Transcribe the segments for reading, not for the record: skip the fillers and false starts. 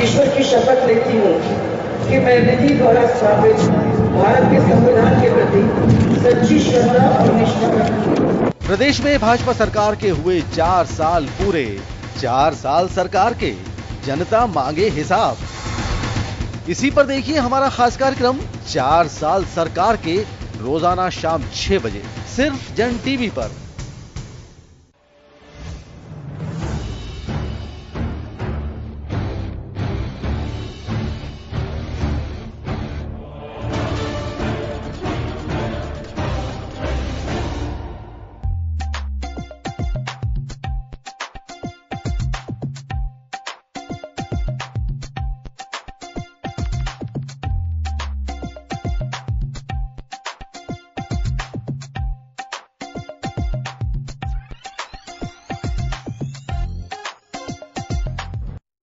ईश्वर की शपथ लेती हूँ कि मैं विधि द्वारा स्थापित भारत के संविधान के प्रति सच्ची श्रद्धा और निष्ठा रखूंगी। प्रदेश में भाजपा सरकार के हुए 4 साल पूरे। 4 साल सरकार के, जनता मांगे हिसाब। इसी पर देखिए हमारा खास कार्यक्रम 4 साल सरकार के, रोजाना शाम 6 बजे सिर्फ जन टीवी पर।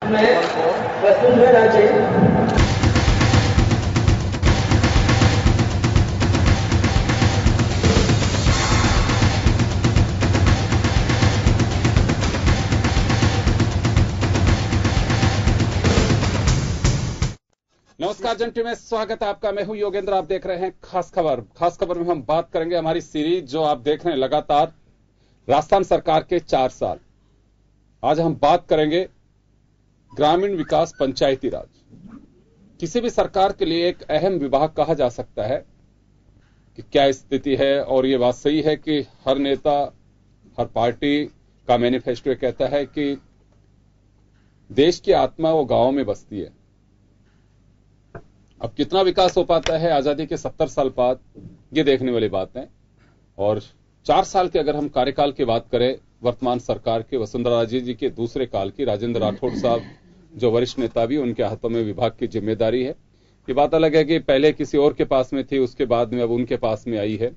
मैं वसुंधरा राजे नमस्कार जन टीवी में स्वागत है आपका। मैं हूं योगेंद्र। आप देख रहे हैं खास खबर। खास खबर में हम बात करेंगे हमारी सीरीज जो आप देख रहे हैं लगातार, राजस्थान सरकार के 4 साल। आज हम बात करेंगे ग्रामीण विकास पंचायती राज। किसी भी सरकार के लिए एक अहम विभाग कहा जा सकता है कि क्या स्थिति है। और ये बात सही है कि हर नेता, हर पार्टी का मैनिफेस्टो कहता है कि देश की आत्मा वो गांव में बसती है। अब कितना विकास हो पाता है आजादी के 70 साल बाद, ये देखने वाली बात है। और 4 साल के अगर हम कार्यकाल की बात करें वर्तमान सरकार के, वसुंधरा राजे जी के दूसरे काल की, राजेंद्र राठौड़ साहब जो वरिष्ठ नेता भी, उनके हाथों में विभाग की जिम्मेदारी है। ये बात अलग है कि पहले किसी और के पास में थी, उसके बाद में अब उनके पास में आई है।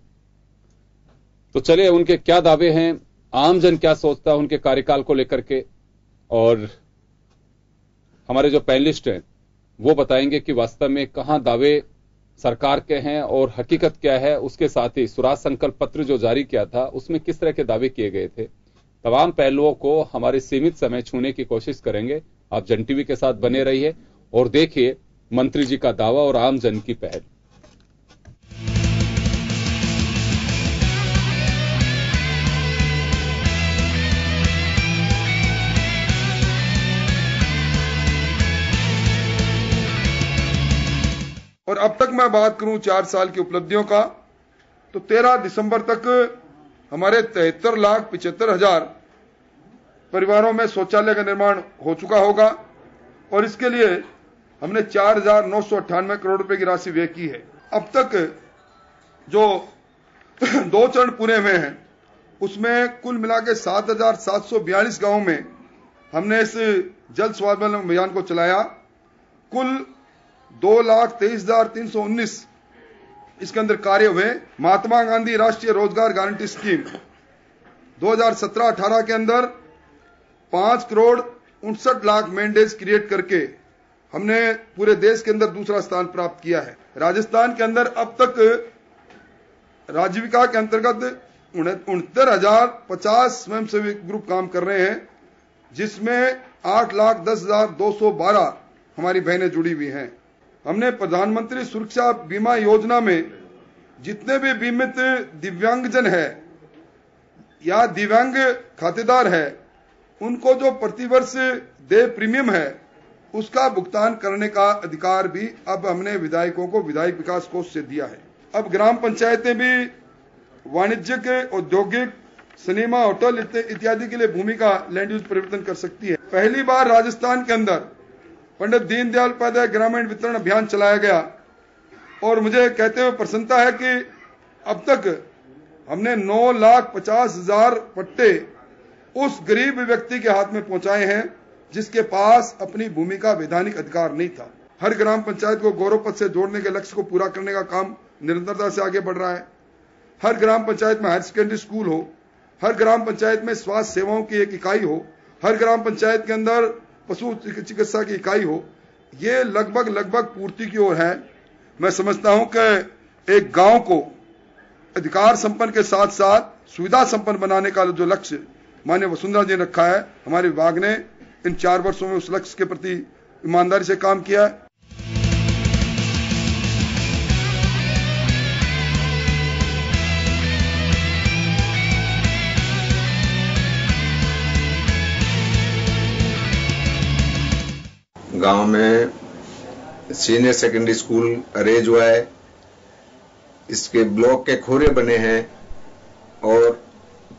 तो चलिए उनके क्या दावे हैं, आमजन क्या सोचता है उनके कार्यकाल को लेकर के, और हमारे जो पैनलिस्ट हैं वो बताएंगे कि वास्तव में कहां दावे सरकार के हैं और हकीकत क्या है। उसके साथ ही स्वराज संकल्प पत्र जो जारी किया था उसमें किस तरह के दावे किए गए थे। तमाम पहलुओं को हमारे सीमित समय छूने की कोशिश करेंगे। आप जन टीवी के साथ बने रहिए और देखिए मंत्री जी का दावा और आम जन की पहल। और अब तक मैं बात करूं 4 साल की उपलब्धियों का, तो 13 दिसंबर तक हमारे 73,75,000 परिवारों में शौचालय का निर्माण हो चुका होगा। और इसके लिए हमने 4,998 करोड़ रुपए की राशि व्यय की है। अब तक जो 2 चरण पूरे हुए हैं उसमें कुल मिला के 7,742 गांवों में हमने इस जल स्वावलंबन अभियान को चलाया। कुल 2,23,319 इसके अंदर कार्य हुए। महात्मा गांधी राष्ट्रीय रोजगार गारंटी स्कीम 2017-18 के अंदर 5,69,00,000 मैंडेज क्रिएट करके हमने पूरे देश के अंदर दूसरा स्थान प्राप्त किया है। राजस्थान के अंदर अब तक राजीविका के अंतर्गत 69,050 स्वयंसेवी ग्रुप काम कर रहे हैं, जिसमें 8,10,212 हमारी बहनें जुड़ी हुई हैं। हमने प्रधानमंत्री सुरक्षा बीमा योजना में जितने भी बीमित दिव्यांगजन है या दिव्यांग खातेदार है, उनको जो प्रतिवर्ष देय प्रीमियम है उसका भुगतान करने का अधिकार भी अब हमने विधायकों को विधायक विकास कोष से दिया है। अब ग्राम पंचायतें भी वाणिज्यिक, औद्योगिक, सिनेमा, होटल इत्यादि के लिए भूमि का लैंड यूज परिवर्तन कर सकती है। पहली बार राजस्थान के अंदर पंडित दीनदयाल उपाध्याय ग्रामीण वितरण अभियान चलाया गया और मुझे कहते हुए प्रसन्नता है कि अब तक हमने 9,50,000 पट्टे उस गरीब व्यक्ति के हाथ में पहुंचाए हैं जिसके पास अपनी भूमि का वैधानिक अधिकार नहीं था। हर ग्राम पंचायत को गौरव पथ से जोड़ने के लक्ष्य को पूरा करने का काम निरंतरता से आगे बढ़ रहा है। हर ग्राम पंचायत में हायर सेकेंडरी स्कूल हो, हर ग्राम पंचायत में स्वास्थ्य सेवाओं की एक इकाई हो, हर ग्राम पंचायत के अंदर पशु चिकित्सा की इकाई हो। ये लगभग पूर्ति की ओर है। मैं समझता हूं कि एक गांव को अधिकार संपन्न के साथ साथ सुविधा संपन्न बनाने का जो लक्ष्य माननीय वसुंधरा जी ने रखा है, हमारे विभाग ने इन 4 वर्षों में उस लक्ष्य के प्रति ईमानदारी से काम किया है। गांव में सीनियर सेकेंडरी स्कूल अरेंज हुआ है, इसके ब्लॉक के खोरे बने हैं और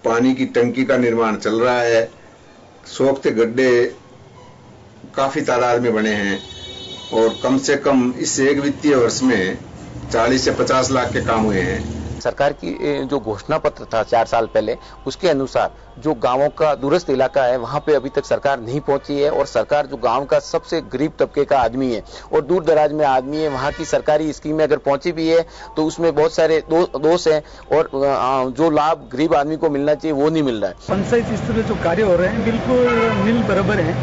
पानी की टंकी का निर्माण चल रहा है। सोखते गड्ढे काफी तादाद में बने हैं और कम से कम इस एक वित्तीय वर्ष में 40 से 50 लाख के काम हुए हैं। सरकार की जो घोषणा पत्र था 4 साल पहले, उसके अनुसार जो गांवों का दूरस्थ इलाका है वहां पे अभी तक सरकार नहीं पहुंची है और सरकार जो गांव का सबसे गरीब तबके का आदमी है और दूर दराज में आदमी है, वहां की सरकारी स्कीमें अगर पहुंची भी है तो उसमें बहुत सारे दोष हैं और जो लाभ गरीब आदमी को मिलना चाहिए वो नहीं मिल रहा है। पंचायत स्तर पे जो कार्य हो रहे हैं बिल्कुल नील बराबर हैं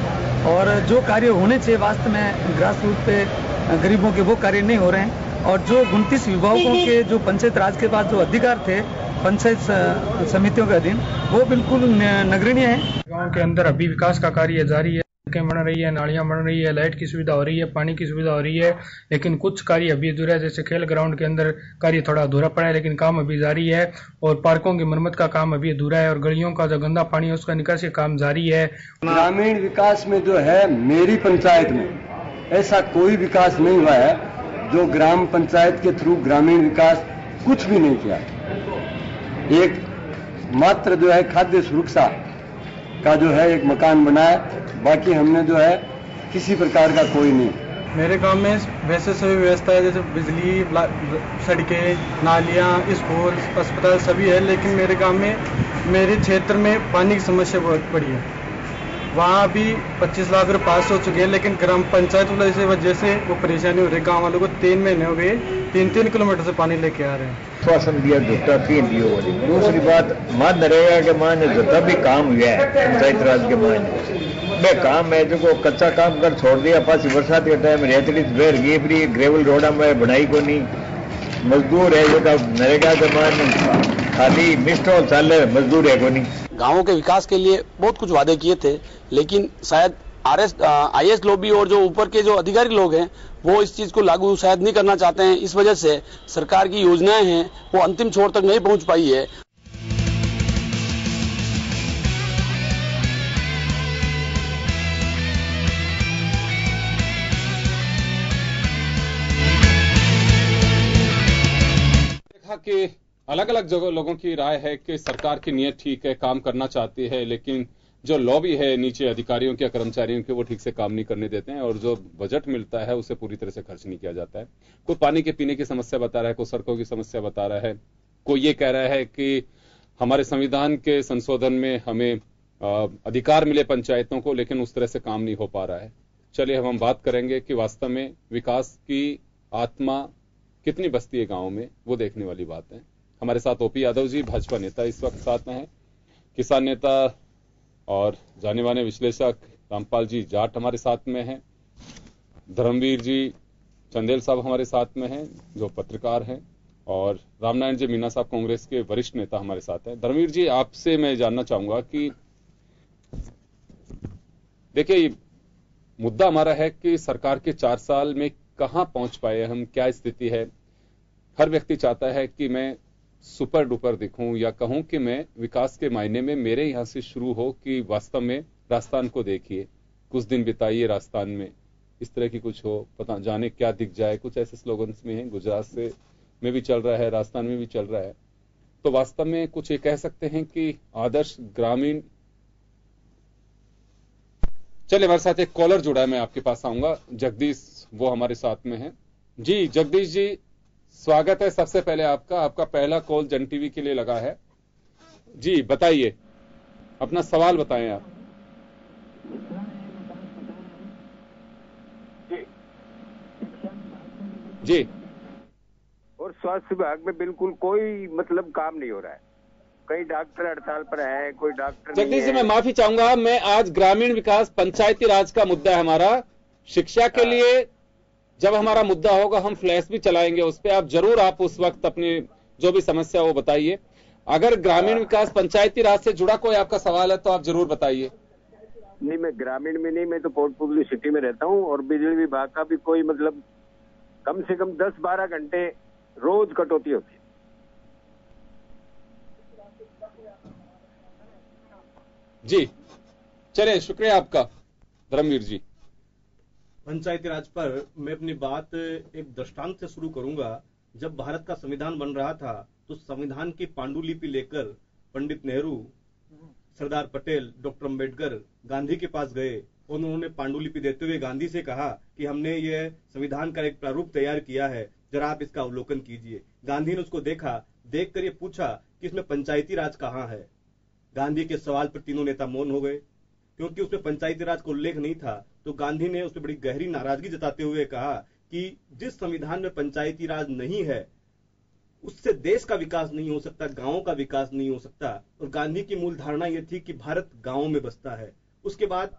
और जो कार्य होने चाहिए वास्तव में ग्रास रूट पे गरीबों के वो कार्य नहीं हो रहे हैं और जो 29 विभागों के जो पंचायत राज के पास जो अधिकार थे पंचायत समितियों के अधीन वो बिल्कुल नगण्य है। गांव के अंदर अभी विकास का कार्य जारी है, सड़कें बन रही है, नालियां बन रही है, लाइट की सुविधा हो रही है, पानी की सुविधा हो रही है, लेकिन कुछ कार्य अभी अधूरा है। जैसे खेल ग्राउंड के अंदर कार्य थोड़ा अधूरा पड़ा है लेकिन काम अभी जारी है और पार्कों की मरम्मत का काम अभी अधूरा है और गलियों का जो गंदा पानी है उसका निकासी काम जारी है। ग्रामीण विकास में जो है मेरी पंचायत में ऐसा कोई विकास नहीं हुआ है जो ग्राम पंचायत के थ्रू ग्रामीण विकास कुछ भी नहीं किया। एक मात्र जो है खाद्य सुरक्षा का जो है एक मकान बनाया, बाकी हमने जो है किसी प्रकार का कोई नहीं। मेरे गांव में वैसे सभी व्यवस्था है जैसे बिजली, सड़कें, नालियां, स्कूल, अस्पताल सभी है, लेकिन मेरे गांव में मेरे क्षेत्र में पानी की समस्या बहुत बड़ी है। वहाँ भी 25 लाख रुपए पास हो चुके हैं लेकिन ग्राम पंचायत वाले इस वजह से वो परेशानी हो रही है। गाँव वालों को 3 महीने हो गए 3-3 किलोमीटर से पानी लेके आ रहे हैं। श्वासन दिया झूठा पीन दियो। दूसरी बात मान रहेगा कि मान जितना भी काम हुआ है पंचायत राज के मान काम है जो कच्चा काम कर छोड़ दिया। पास बरसात के टाइम रेतड़ी बेर गई फ्री ग्रेवल रोडा में बनाई को नहीं। मजदूर है जो नरेगा के मान खाली मिस्ट्रोल चाल मजदूर है को नहीं। गांवों के विकास के लिए बहुत कुछ वादे किए थे लेकिन शायद IAS लॉबी और जो ऊपर के जो अधिकारी लोग हैं वो इस चीज को लागू शायद नहीं करना चाहते हैं। इस वजह से सरकार की योजनाएं हैं वो अंतिम छोर तक नहीं पहुंच पाई है। देखा कि अलग अलग जगह लोगों की राय है कि सरकार की नीयत ठीक है, काम करना चाहती है, लेकिन जो लॉबी है नीचे अधिकारियों के कर्मचारियों के वो ठीक से काम नहीं करने देते हैं और जो बजट मिलता है उसे पूरी तरह से खर्च नहीं किया जाता है। कोई पानी के पीने की समस्या बता रहा है, कोई सड़कों की समस्या बता रहा है, कोई ये कह रहा है कि हमारे संविधान के संशोधन में हमें अधिकार मिले पंचायतों को, लेकिन उस तरह से काम नहीं हो पा रहा है। चलिए हम बात करेंगे कि वास्तव में विकास की आत्मा कितनी बसती है गाँव में, वो देखने वाली बात है। हमारे साथ OP यादव जी भाजपा नेता इस वक्त साथ में हैं, किसान नेता और जाने माने विश्लेषक रामपाल जी जाट हमारे साथ में हैं, धर्मवीर जी चंदेल साहब हमारे साथ में हैं जो पत्रकार हैं और रामनारायण जी मीना साहब कांग्रेस के वरिष्ठ नेता हमारे साथ हैं। धर्मवीर जी आपसे मैं जानना चाहूंगा कि देखिए मुद्दा हमारा है कि सरकार के 4 साल में कहां पहुंच पाए हम, क्या स्थिति है। हर व्यक्ति चाहता है कि मैं सुपर डुपर दिखूं या कहूं कि मैं विकास के मायने में मेरे यहां से शुरू हो कि वास्तव में राजस्थान को देखिए, कुछ दिन बिताइए राजस्थान में, इस तरह की कुछ हो, पता जाने क्या दिख जाए, कुछ ऐसे स्लोगन्स में हैं। गुजरात से में भी चल रहा है, राजस्थान में भी चल रहा है। तो वास्तव में कुछ ये कह सकते हैं कि आदर्श ग्रामीण। चलिए हमारे साथ एक कॉलर जुड़ा है, मैं आपके पास आऊंगा। जगदीश वो हमारे साथ में है। जी जगदीश जी स्वागत है सबसे पहले आपका पहला कॉल जन टीवी के लिए लगा है। जी बताइए, अपना सवाल बताएं आप। जी और स्वास्थ्य विभाग में बिल्कुल कोई मतलब काम नहीं हो रहा है। कई डॉक्टर हड़ताल पर है, कोई डॉक्टर जगदीश जी मैं माफी चाहूंगा, मैं आज ग्रामीण विकास पंचायती राज का मुद्दा है हमारा। शिक्षा के लिए जब हमारा मुद्दा होगा हम फ्लैश भी चलाएंगे उस पर, आप जरूर आप उस वक्त अपनी जो भी समस्या वो बताइए। अगर ग्रामीण विकास पंचायती राज से जुड़ा कोई आपका सवाल है तो आप जरूर बताइए। नहीं, मैं ग्रामीण में नहीं, मैं तो पोर्टपुगली सिटी में रहता हूँ और बिजली विभाग का भी कोई मतलब कम से कम 10-12 घंटे रोज कटौती होती है। जी चलिए, शुक्रिया आपका धर्मवीर जी। पंचायती राज पर मैं अपनी बात एक दृष्टांत से शुरू करूंगा। जब भारत का संविधान बन रहा था तो संविधान की पांडुलिपि लेकर पंडित नेहरू, सरदार पटेल, डॉक्टर अंबेडकर गांधी के पास गए। उन्होंने पांडुलिपि देते हुए गांधी से कहा कि हमने ये संविधान का एक प्रारूप तैयार किया है, जरा आप इसका अवलोकन कीजिए। गांधी ने उसको देखा, देखकर ये पूछा कि इसमें पंचायती राज कहाँ है। गांधी के सवाल पर तीनों नेता मौन हो गए, क्योंकि उसमें पंचायती राज का उल्लेख नहीं था। तो गांधी ने उस पर बड़ी गहरी नाराजगी जताते हुए कहा कि जिस संविधान में पंचायती राज नहीं है उससे देश का विकास नहीं हो सकता, गांवों का विकास नहीं हो सकता। और गांधी की मूल धारणा यह थी कि भारत गांवों में बसता है। उसके बाद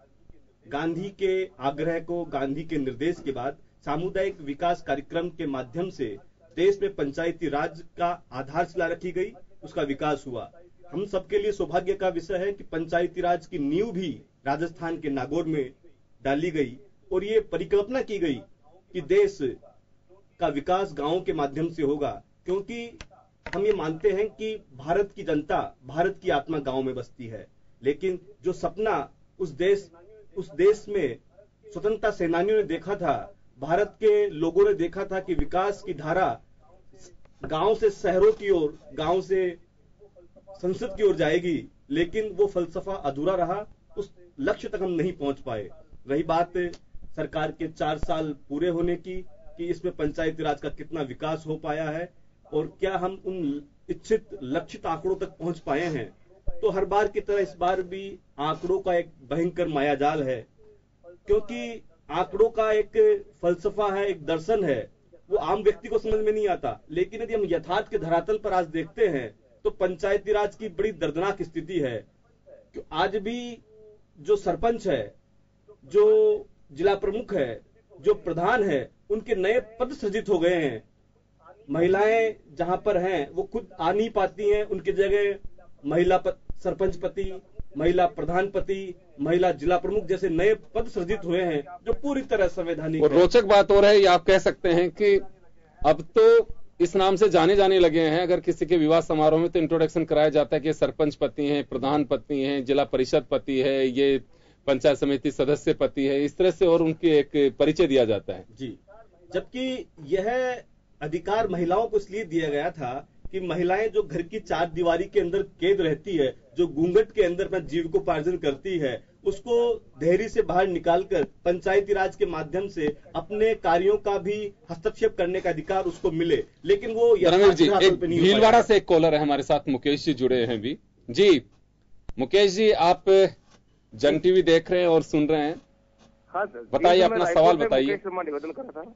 गांधी के आग्रह को, गांधी के निर्देश के बाद सामुदायिक विकास कार्यक्रम के माध्यम से देश में पंचायती राज का आधारशिला रखी गई, उसका विकास हुआ। हम सबके लिए सौभाग्य का विषय है कि पंचायती राज की नींव भी राजस्थान के नागौर में डाली गई और ये परिकल्पना की गई कि देश का विकास गांवों के माध्यम से होगा, क्योंकि हम ये मानते हैं कि भारत की जनता, भारत की आत्मा गांव में बसती है। लेकिन जो सपना उस देश में स्वतंत्रता सेनानियों ने देखा था, भारत के लोगों ने देखा था कि विकास की धारा गांव से शहरों की ओर, गांव से संसद की ओर जाएगी, लेकिन वो फलसफा अधूरा रहा। उस लक्ष्य तक हम नहीं पहुंच पाए। रही बात सरकार के 4 साल पूरे होने की कि इसमें पंचायती राज का कितना विकास हो पाया है और क्या हम उन इच्छित लक्षित आंकड़ों तक पहुंच पाए हैं, तो हर बार की तरह इस बार भी आंकड़ों का एक भयंकर मायाजाल है। क्योंकि आंकड़ों का एक फलसफा है, एक दर्शन है, वो आम व्यक्ति को समझ में नहीं आता। लेकिन यदि हम यथार्थ के धरातल पर आज देखते हैं तो पंचायती राज की बड़ी दर्दनाक स्थिति है कि आज भी जो सरपंच है, जो जिला प्रमुख है, जो प्रधान है, उनके नए पद सृजित हो गए हैं। महिलाएं जहां पर हैं वो खुद आ नहीं पाती हैं, उनकी जगह महिला सरपंच पति, महिला प्रधान पति, महिला जिला प्रमुख जैसे नए पद सृजित हुए हैं, जो पूरी तरह संवैधानिक और रोचक बात हो रहा है, ये आप कह सकते हैं कि अब तो इस नाम से जाने लगे हैं। अगर किसी के विवाह समारोह में तो इंट्रोडक्शन कराया जाता है कि सरपंच पति हैं, प्रधान पत्नी हैं, जिला परिषद पति है, ये पंचायत समिति सदस्य पति है, इस तरह से और उनके एक परिचय दिया जाता है। जी, जबकि यह अधिकार महिलाओं को इसलिए दिया गया था कि महिलाएं जो घर की 4 दीवारी के अंदर कैद रहती है, जो घूंघट के अंदर अपना जीविकोपार्जन करती है, उसको धैर्य से बाहर निकालकर पंचायती राज के माध्यम से अपने कार्यों का भी हस्तक्षेप करने का अधिकार उसको मिले। लेकिन वो धर्मवीर जी, एक भीलवाड़ा से एक कॉलर है हमारे साथ, मुकेश जी जुड़े हैं भी। जी मुकेश जी, आप जन टीवी देख रहे हैं और सुन रहे हैं। हाँ सर, बताइए अपना सवाल बताइए। निवेदन करा था,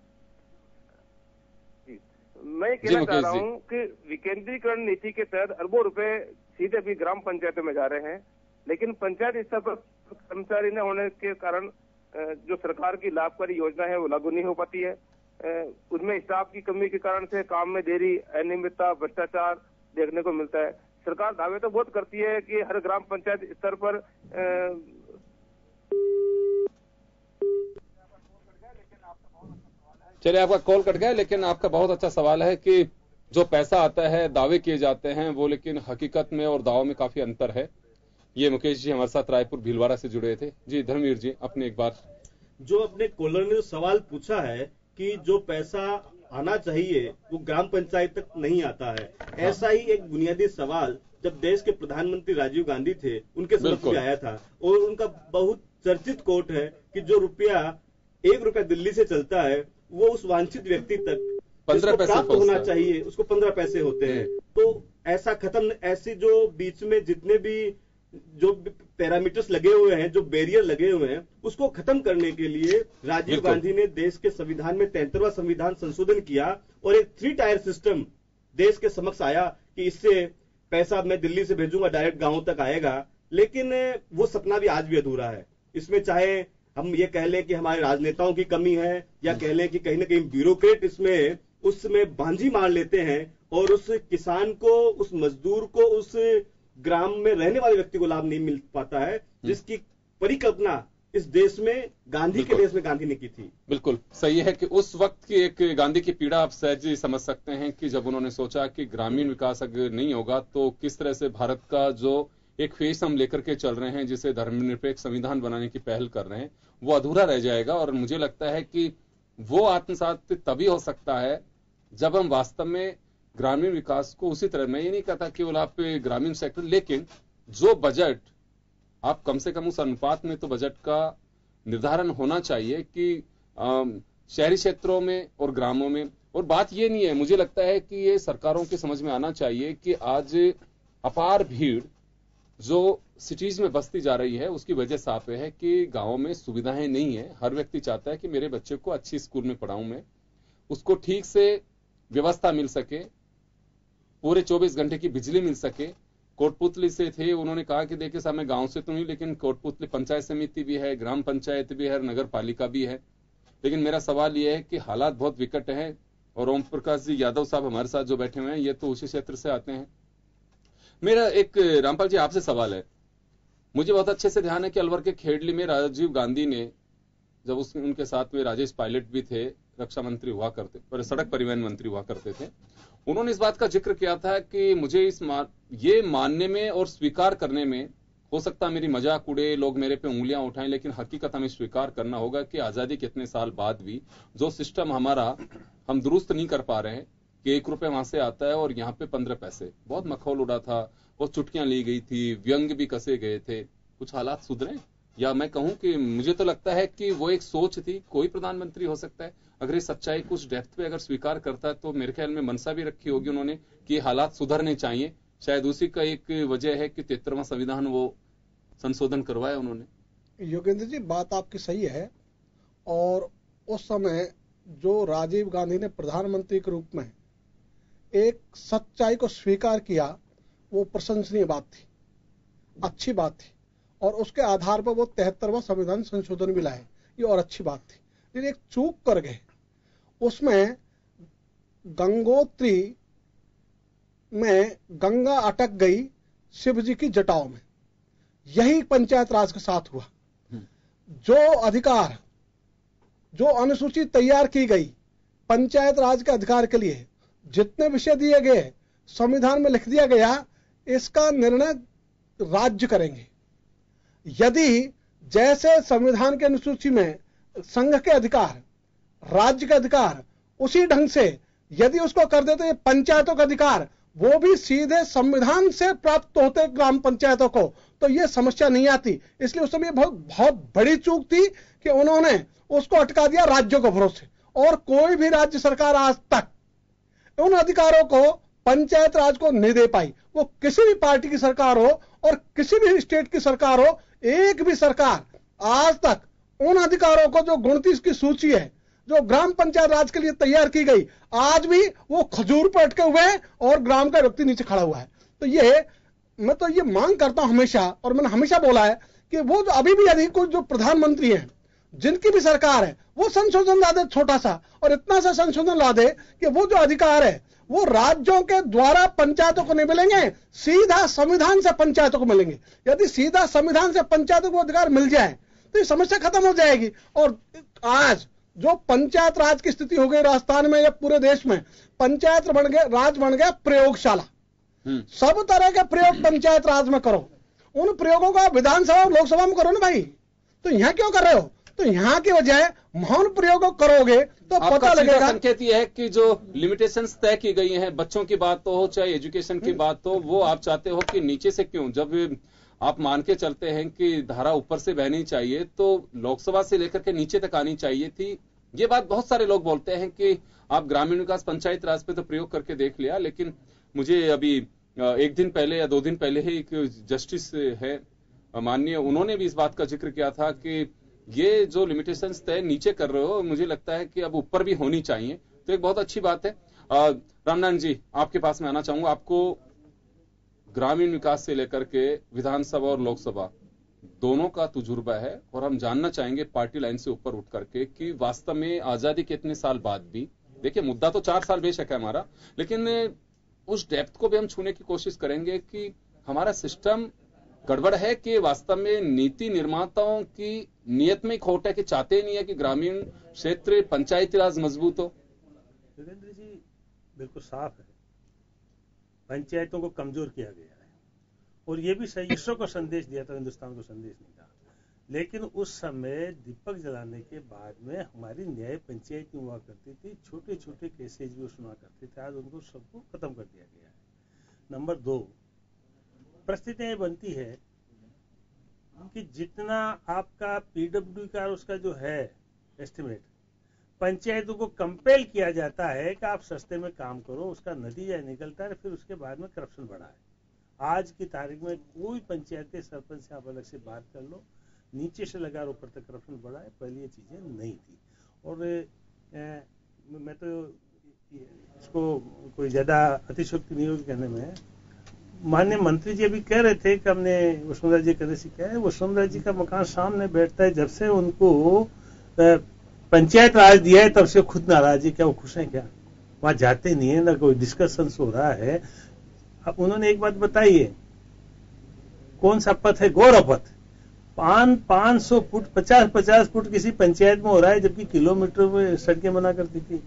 मैं कहना चाह रहा हूँ कि विकेंद्रीकरण नीति के तहत अरबों रुपए सीधे भी ग्राम पंचायतों में जा रहे हैं, लेकिन पंचायत स्तर पर कर्मचारी न होने के कारण जो सरकार की लाभकारी योजना है वो लागू नहीं हो पाती है। उसमें स्टाफ की कमी के कारण से काम में देरी, अनियमितता, भ्रष्टाचार देखने को मिलता है। सरकार दावे तो बहुत करती है कि हर ग्राम पंचायत स्तर पर चलिए, आपका कॉल कट गया, लेकिन आपका बहुत अच्छा सवाल है कि जो पैसा आता है, दावे किए जाते हैं वो, लेकिन हकीकत में और दावों में काफी अंतर है। ये मुकेश जी हमारे साथ रायपुर भीलवाड़ा से जुड़े थे। जी धर्मवीर जी, अपने एक बार जो अपने कॉलर ने सवाल पूछा है कि जो पैसा आना चाहिए वो ग्राम पंचायत तक नहीं आता है, ऐसा ही एक बुनियादी सवाल जब देश के प्रधानमंत्री राजीव गांधी थे उनके समक्ष में आया था। और उनका बहुत चर्चित कोट है कि जो ₹1 रुपया दिल्ली से चलता है वो उस वांछित व्यक्ति तक 15 पैसे प्राप्त होना चाहिए, उसको 15 पैसे होते हैं। तो ऐसा खत्म, ऐसी जो बीच में जितने भी जो पैरामीटर्स लगे हुए हैं, जो बैरियर लगे हुए हैं, उसको खत्म करने के लिए राजीव गांधी ने देश के संविधान में 73वां संविधान संशोधन किया और एक 3 टायर सिस्टम देश के समक्ष आया कि इससे पैसा मैं दिल्ली से भेजूंगा डायरेक्ट गांवों तक आएगा। लेकिन वो सपना भी आज भी अधूरा है। इसमें चाहे हम ये कह लें कि हमारे राजनेताओं की कमी है या कह लें कि कहीं ना कहीं ब्यूरोक्रेट उसमें बांझी मार लेते हैं और उस किसान को, उस मजदूर को, उस ग्राम में रहने वाले व्यक्ति को लाभ नहीं मिल पाता है जिसकी परिकल्पना इस देश में गांधी के देश में गांधी ने की थी। बिल्कुल सही है कि उस वक्त की एक गांधी की पीड़ा आप सहज ही समझ सकते हैं कि जब उन्होंने सोचा कि ग्रामीण विकास अगर नहीं होगा तो किस तरह से भारत का जो एक फेस हम लेकर के चल रहे हैं, जिसे धर्मनिरपेक्ष संविधान बनाने की पहल कर रहे हैं, वो अधूरा रह जाएगा। और मुझे लगता है कि वो आत्मसात तभी हो सकता है जब हम वास्तव में ग्रामीण विकास को उसी तरह, मैं ये नहीं कहता केवल आप ग्रामीण सेक्टर, लेकिन जो बजट आप कम से कम उस अनुपात में तो बजट का निर्धारण होना चाहिए कि शहरी क्षेत्रों में और ग्रामों में। और बात ये नहीं है, मुझे लगता है कि ये सरकारों की समझ में आना चाहिए कि आज अपार भीड़ जो सिटीज में बसती जा रही है उसकी वजह साफ है कि गांवों में सुविधाएं नहीं है। हर व्यक्ति चाहता है कि मेरे बच्चे को अच्छी स्कूल में पढ़ाऊं, मैं उसको ठीक से व्यवस्था मिल सके, पूरे 24 घंटे की बिजली मिल सके। कोटपुतली से थे, उन्होंने कहा कि देखिए साहब मैं गांव से तो नहीं, लेकिन कोटपुतली पंचायत समिति भी है, ग्राम पंचायत भी है, नगर पालिका भी है। लेकिन मेरा सवाल यह है कि हालात बहुत विकट हैं और ओम प्रकाश जी यादव साहब हमारे साथ जो बैठे हुए हैं ये तो उसी क्षेत्र से आते हैं। मेरा एक रामपाल जी आपसे सवाल है, मुझे बहुत अच्छे से ध्यान है कि अलवर के खेड़ली में राजीव गांधी ने, जब उनके साथ में राजेश पायलट भी थे, रक्षा मंत्री हुआ करते, पर सड़क परिवहन मंत्री हुआ करते थे, उन्होंने इस बात का जिक्र किया था कि मुझे ये मानने में और स्वीकार करने में, हो सकता है मेरी मजाक उड़े, लोग मेरे पे उंगलियां उठाएं, लेकिन हकीकत हमें स्वीकार करना होगा कि आजादी के इतने साल बाद भी जो सिस्टम हमारा हम दुरुस्त नहीं कर पा रहे हैं कि 1 रुपए वहां से आता है और यहाँ पे 15 पैसे, बहुत मखौल उड़ा था, बहुत चुटकियां ली गई थी, व्यंग भी कसे गए थे। कुछ हालात सुधरे, या मैं कहूं कि मुझे तो लगता है कि वो एक सोच थी, कोई प्रधानमंत्री हो सकता है अगर ये सच्चाई कुछ डेप्थ पे अगर स्वीकार करता है तो मेरे ख्याल में मनसा भी रखी होगी उन्होंने कि हालात सुधरने चाहिए। शायद उसी का एक वजह है कि 73वां संविधान वो संशोधन करवाया उन्होंने। योगेंद्र जी बात आपकी सही है, और उस समय जो राजीव गांधी ने प्रधानमंत्री के रूप में एक सच्चाई को स्वीकार किया वो प्रशंसनीय बात थी, अच्छी बात थी, और उसके आधार पर वो 73वां संविधान संशोधन भी लाए, ये और अच्छी बात थी। लेकिन एक चूक कर गए, उसमें गंगोत्री में गंगा अटक गई शिव जी की जटाओं में। यही पंचायत राज के साथ हुआ। जो अधिकार, जो अनुसूची तैयार की गई पंचायत राज के अधिकार के लिए, जितने विषय दिए गए संविधान में लिख दिया गया, इसका निर्णय राज्य करेंगे। यदि जैसे संविधान के अनुसूची में संघ के अधिकार, राज्य के अधिकार, उसी ढंग से यदि उसको कर देते ये पंचायतों का अधिकार, वो भी सीधे संविधान से प्राप्त होते ग्राम पंचायतों को, तो ये समस्या नहीं आती। इसलिए उस समय बहुत बड़ी चूक थी कि उन्होंने उसको अटका दिया राज्यों को भरोसे, और कोई भी राज्य सरकार आज तक उन अधिकारों को पंचायत राज को नहीं दे पाई। वो किसी भी पार्टी की सरकार हो और किसी भी स्टेट की सरकार हो, एक भी सरकार आज तक उन अधिकारों को, जो 29 की सूची है जो ग्राम पंचायत राज के लिए तैयार की गई, आज भी वो खजूर पर अटके हुए हैं और ग्राम का व्यक्ति नीचे खड़ा हुआ है। तो ये मैं तो ये मांग करता हूं हमेशा, और मैंने हमेशा बोला है कि वो जो अभी भी यदि कुछ जो प्रधानमंत्री हैं, जिनकी भी सरकार है, वो संशोधन ला दे छोटा सा, और इतना सा संशोधन ला दे कि वो जो अधिकार है वो राज्यों के द्वारा पंचायतों को नहीं मिलेंगे, सीधा संविधान से पंचायतों को मिलेंगे। यदि सीधा संविधान से पंचायतों को अधिकार मिल जाए तो ये समस्या खत्म हो जाएगी। और आज जो पंचायत राज की स्थिति हो गई राजस्थान में या पूरे देश में, पंचायत राज बन गया प्रयोगशाला। सब तरह के प्रयोग पंचायत राज में करो, उन प्रयोगों का विधानसभा और लोकसभा में करो ना भाई। तो यहां क्यों कर रहे हो? तो यहां की बजाय मौन प्रयोग करोगे तो पता लगेगा। संकेत यह है कि जो लिमिटेशंस तय की गई हैं, बच्चों की बात तो हो चाहे एजुकेशन की बात हो, वो आप चाहते हो कि नीचे से क्यों, जब आप मान के चलते हैं कि धारा ऊपर से बहनी चाहिए तो लोकसभा से लेकर के नीचे तक आनी चाहिए थी। ये बात बहुत सारे लोग बोलते हैं कि आप ग्रामीण विकास पंचायत राज पे तो प्रयोग करके देख लिया, लेकिन मुझे अभी 1 दिन पहले या 2 दिन पहले ही एक जस्टिस है माननीय, उन्होंने भी इस बात का जिक्र किया था कि ये जो लिमिटेशंस तय नीचे कर रहे हो, मुझे लगता है कि अब ऊपर भी होनी चाहिए। तो एक बहुत अच्छी बात है। रामनारायण जी, आपके पास में आना चाहूंगा। आपको ग्रामीण विकास से लेकर के विधानसभा और लोकसभा दोनों का तजुर्बा है, और हम जानना चाहेंगे पार्टी लाइन से ऊपर उठ करके कि वास्तव में आजादी के इतने साल बाद भी, देखिए मुद्दा तो 4 साल बेशक है हमारा, लेकिन उस डेप्थ को भी हम छूने की कोशिश करेंगे कि हमारा सिस्टम गड़बड़ है कि वास्तव में नीति निर्माताओं की नियत में खोट है कि चाहते ही नहीं है कि ग्रामीण क्षेत्र पंचायती राज मजबूत हो? योगेंद्र जी, बिल्कुल साफ है, पंचायतों को कमजोर किया गया है और ये भी सही विश्व को संदेश दिया था, हिंदुस्तान को संदेश नहीं था। लेकिन उस समय दीपक जलाने के बाद में हमारी न्याय पंचायत हुआ करती थी, छोटे छोटे केसेज भी सुना करते थे, आज उनको सबको खत्म कर दिया गया है। नंबर 2, परिस्थितियां बनती है कि जितना आपका पीडब्ल्यू का उसका जो है एस्टिमेट, पंचायतों को कंपेल किया जाता है कि आप सस्ते में काम करो, उसका नतीजा निकलता है फिर उसके बाद में करप्शन बढ़ा है। आज की तारीख में कोई पंचायत के सरपंच से आप अलग से बात कर लो, नीचे से लगा ऊपर तक करप्शन बढ़ा है, पहले ये चीजें नहीं थी। और मैं तो इसको कोई ज्यादा अतिशयोक्ति नहीं होगी कहने में। माननीय मंत्री जी अभी कह रहे थे कि हमने वसुंधरा जी कहने से क्या है, वसुंधरा जी का मकान सामने बैठता है, जब से उनको पंचायत राज दिया है तब से खुद नाराज है। क्या वो खुश है? क्या वहां जाते नहीं है, ना कोई डिस्कशन हो रहा है। अब उन्होंने एक बात बताई है, कौन सा पथ है? गौरव पथ। 500 फुट 50 फुट किसी पंचायत में हो रहा है, जबकि किलोमीटर में सड़कें बना करती थी।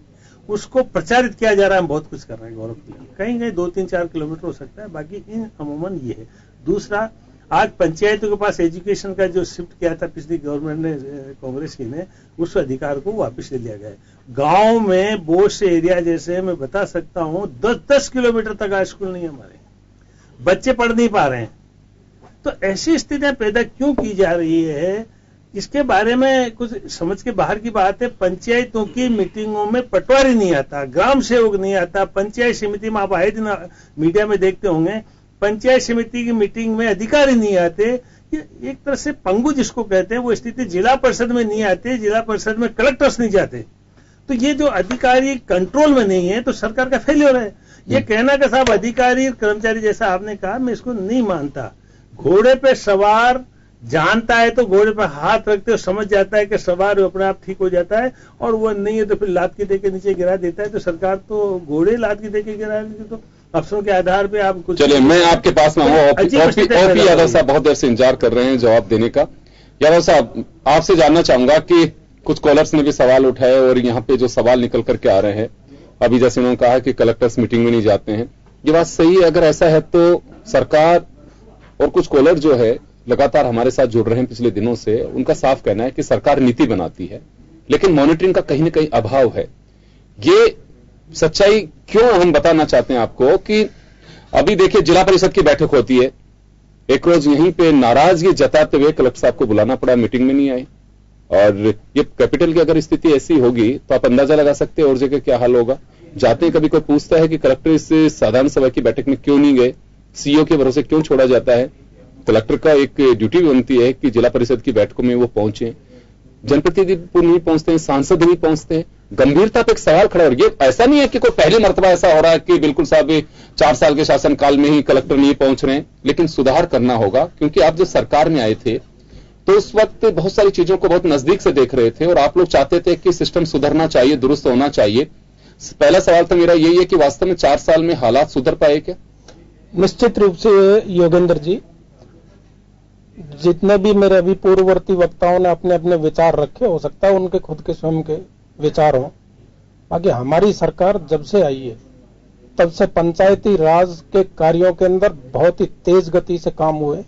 उसको प्रचारित किया जा रहा है, हम बहुत कुछ कर रहे हैं गौरव के लिए। कहीं कहीं 2-3-4 किलोमीटर हो सकता है, बाकी इन अमूमन ये है। दूसरा, आज पंचायतों के पास एजुकेशन का जो शिफ्ट किया था पिछली गवर्नमेंट ने, कांग्रेस की ने, उस अधिकार को वापस ले लिया गया है। गांव में बहुत से एरिया जैसे मैं बता सकता हूं 10-10 किलोमीटर तक आज स्कूल नहीं है, हमारे बच्चे पढ़ नहीं पा रहे हैं। तो ऐसी स्थितियां पैदा क्यों की जा रही है, इसके बारे में कुछ समझ के बाहर की बात है। पंचायतों की मीटिंगों में पटवारी नहीं आता, ग्राम सेवक नहीं आता, पंचायत समिति में आप आए दिन मीडिया में देखते होंगे, पंचायत समिति की मीटिंग में अधिकारी नहीं आते। ये एक तरह से पंगु जिसको कहते हैं वो स्थिति जिला परिषद में नहीं आते, जिला परिषद में कलेक्टर्स नहीं जाते। तो ये जो अधिकारी कंट्रोल में नहीं है तो सरकार का फेलियर है। ये कहना कि साहब अधिकारी कर्मचारी जैसा आपने कहा, मैं इसको नहीं मानता। घोड़े पे सवार जानता है तो घोड़े पे हाथ रखते हो, समझ जाता है कि सवार अपने आप ठीक हो जाता है, और वो नहीं है तो फिर लात की दे के नीचे गिरा देता है। तो सरकार तो घोड़े लात की दे के गिरा देती, तो अफसरों के आधार पे आप कुछ। चलिए, मैं आपके पास में हूँ। ओपी यादव साहब बहुत देर से इंतजार कर रहे हैं जवाब देने का। यादव साहब, आपसे जानना चाहूंगा कि कुछ कॉलर्स ने भी सवाल उठाए और यहाँ पे जो सवाल निकल करके आ रहे हैं, अभी जैसे उन्होंने कहा कि कलेक्टर्स मीटिंग में नहीं जाते हैं, ये बात सही है? अगर ऐसा है तो सरकार और कुछ कॉलर जो है लगातार हमारे साथ जुड़ रहे हैं पिछले दिनों से, उनका साफ कहना है कि सरकार नीति बनाती है लेकिन मॉनिटरिंग का कहीं ना कहीं अभाव है। ये सच्चाई क्यों हम बताना चाहते हैं आपको कि अभी देखिए जिला परिषद की बैठक होती है, एक रोज यहीं पे नाराजगी जताते हुए कलेक्टर साहब को बुलाना पड़ा, मीटिंग में नहीं आए। और ये कैपिटल की अगर स्थिति ऐसी होगी तो आप अंदाजा लगा सकते हैं और जगह क्या हाल होगा। जाते कभी कोई पूछता है कि कलेक्टर इस साधारण सभा की बैठक में क्यों नहीं गए, सीईओ के भरोसे क्यों छोड़ा जाता है। कलेक्टर का एक ड्यूटी बनती है कि जिला परिषद की बैठकों में वो पहुंचे, जनप्रतिनिधि नहीं पहुंचते हैं, सांसद नहीं पहुंचते हैं। गंभीरता पे एक सवाल खड़ा हो रहा है। ये ऐसा नहीं है कि कोई पहली मर्तबा ऐसा हो रहा है कि बिल्कुल साहब 4 साल के शासनकाल में ही कलेक्टर नहीं पहुंच रहे हैं, लेकिन सुधार करना होगा। क्योंकि आप जब सरकार में आए थे तो उस वक्त बहुत सारी चीजों को बहुत नजदीक से देख रहे थे और आप लोग चाहते थे कि सिस्टम सुधरना चाहिए, दुरुस्त होना चाहिए। पहला सवाल तो मेरा यही है कि वास्तव में 4 साल में हालात सुधर पाए क्या? निश्चित रूप से योगेंद्र जी, जितने भी मेरे अभी पूर्ववर्ती वक्ताओं ने अपने अपने विचार रखे, हो सकता है उनके खुद के स्वयं के विचार हो, बाकी हमारी सरकार जब से आई है तब से पंचायती राज के कार्यों के अंदर बहुत ही तेज गति से काम हुए।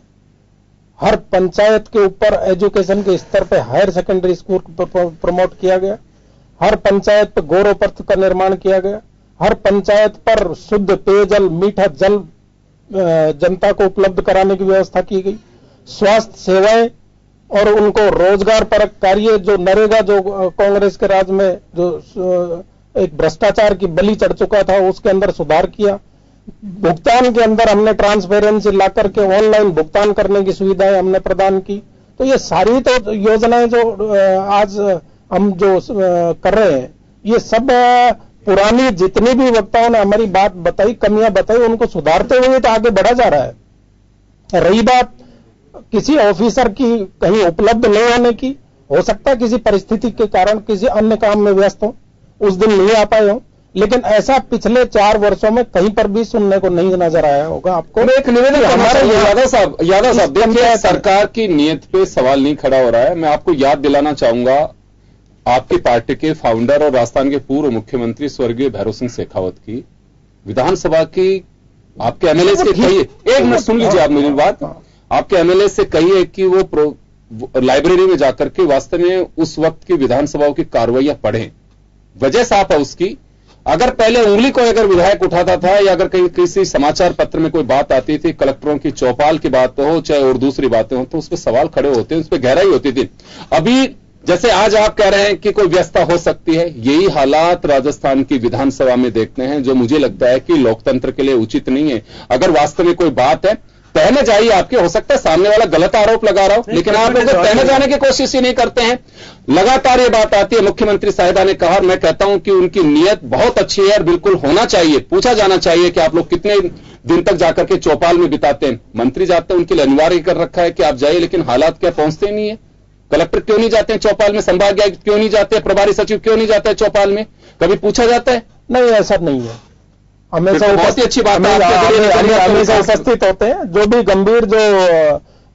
हर पंचायत के ऊपर एजुकेशन के स्तर पे हायर सेकेंडरी स्कूल प्रमोट किया गया, हर पंचायत पर गौरव पथ का निर्माण किया गया, हर पंचायत पर शुद्ध पेयजल मीठा जल जनता को उपलब्ध कराने की व्यवस्था की गई। स्वास्थ्य सेवाएं और उनको रोजगार परक कार्य, जो नरेगा जो कांग्रेस के राज में जो एक भ्रष्टाचार की बलि चढ़ चुका था, उसके अंदर सुधार किया। भुगतान के अंदर हमने ट्रांसपेरेंसी ला करके ऑनलाइन भुगतान करने की सुविधाएं हमने प्रदान की। तो ये सारी तो योजनाएं जो आज हम जो कर रहे हैं, ये सब पुरानी जितनी भी वक्ताओं ने हमारी बात बताई, कमियां बताई, उनको सुधारते हुए तो आगे बढ़ा जा रहा है। रही बात किसी ऑफिसर की कहीं उपलब्ध नहीं होने की, हो सकता है किसी परिस्थिति के कारण किसी अन्य काम में व्यस्त हो, उस दिन नहीं आ पाए हो, लेकिन ऐसा पिछले 4 वर्षों में कहीं पर भी सुनने को नहीं नजर आया होगा आपको। एक निवेदन हमारे यादव साहब देखिए, सरकार की नीयत पे सवाल नहीं खड़ा हो रहा है। मैं आपको याद दिलाना चाहूंगा आपकी पार्टी के फाउंडर और राजस्थान के पूर्व मुख्यमंत्री स्वर्गीय भैरव सिंह शेखावत की विधानसभा की आपके एमएलए से कहिए, एक मिनट सुन लीजिए आप मेरी बात, आपके एमएलए से कहिए कि वो लाइब्रेरी में जाकर के वास्तव में उस वक्त की विधानसभाओं की कार्रवाइयां पढ़ें। वजह साफ है उसकी, अगर पहले उंगली को अगर विधायक उठाता था या अगर कहीं किसी समाचार पत्र में कोई बात आती थी, कलेक्टरों की चौपाल की बात हो चाहे और दूसरी बातें हो, तो उस पर सवाल खड़े होते हैं, उस पर गहराई होती थी। अभी जैसे आज आप कह रहे हैं कि कोई व्यवस्था हो सकती है, यही हालात राजस्थान की विधानसभा में देखते हैं, जो मुझे लगता है कि लोकतंत्र के लिए उचित नहीं है। अगर वास्तव में कोई बात है तहने जाइए, आपके हो सकता है सामने वाला गलत आरोप लगा रहा हो, लेकिन आप लोग तहने जाने की कोशिश ही नहीं करते हैं। लगातार ये बात आती है, मुख्यमंत्री साहिबा ने कहा, मैं कहता हूं कि उनकी नीयत बहुत अच्छी है और बिल्कुल होना चाहिए, पूछा जाना चाहिए कि आप लोग कितने दिन तक जाकर के चौपाल में बिताते हैं। मंत्री जाते हैं, उनके लिए अनिवार्य कर रखा है कि आप जाइए, लेकिन हालात क्या पहुंचते ही नहीं है। कलेक्टर क्यों नहीं जाते हैं चौपाल में, संभागीय आयुक्त क्यों नहीं जाते, प्रभारी सचिव क्यों नहीं जाते चौपाल में, कभी पूछा जाता है? नहीं, ऐसा नहीं है। हमेशा बहुत ही अच्छी बात है, हमेशा उपस्थित होते हैं। जो भी गंभीर जो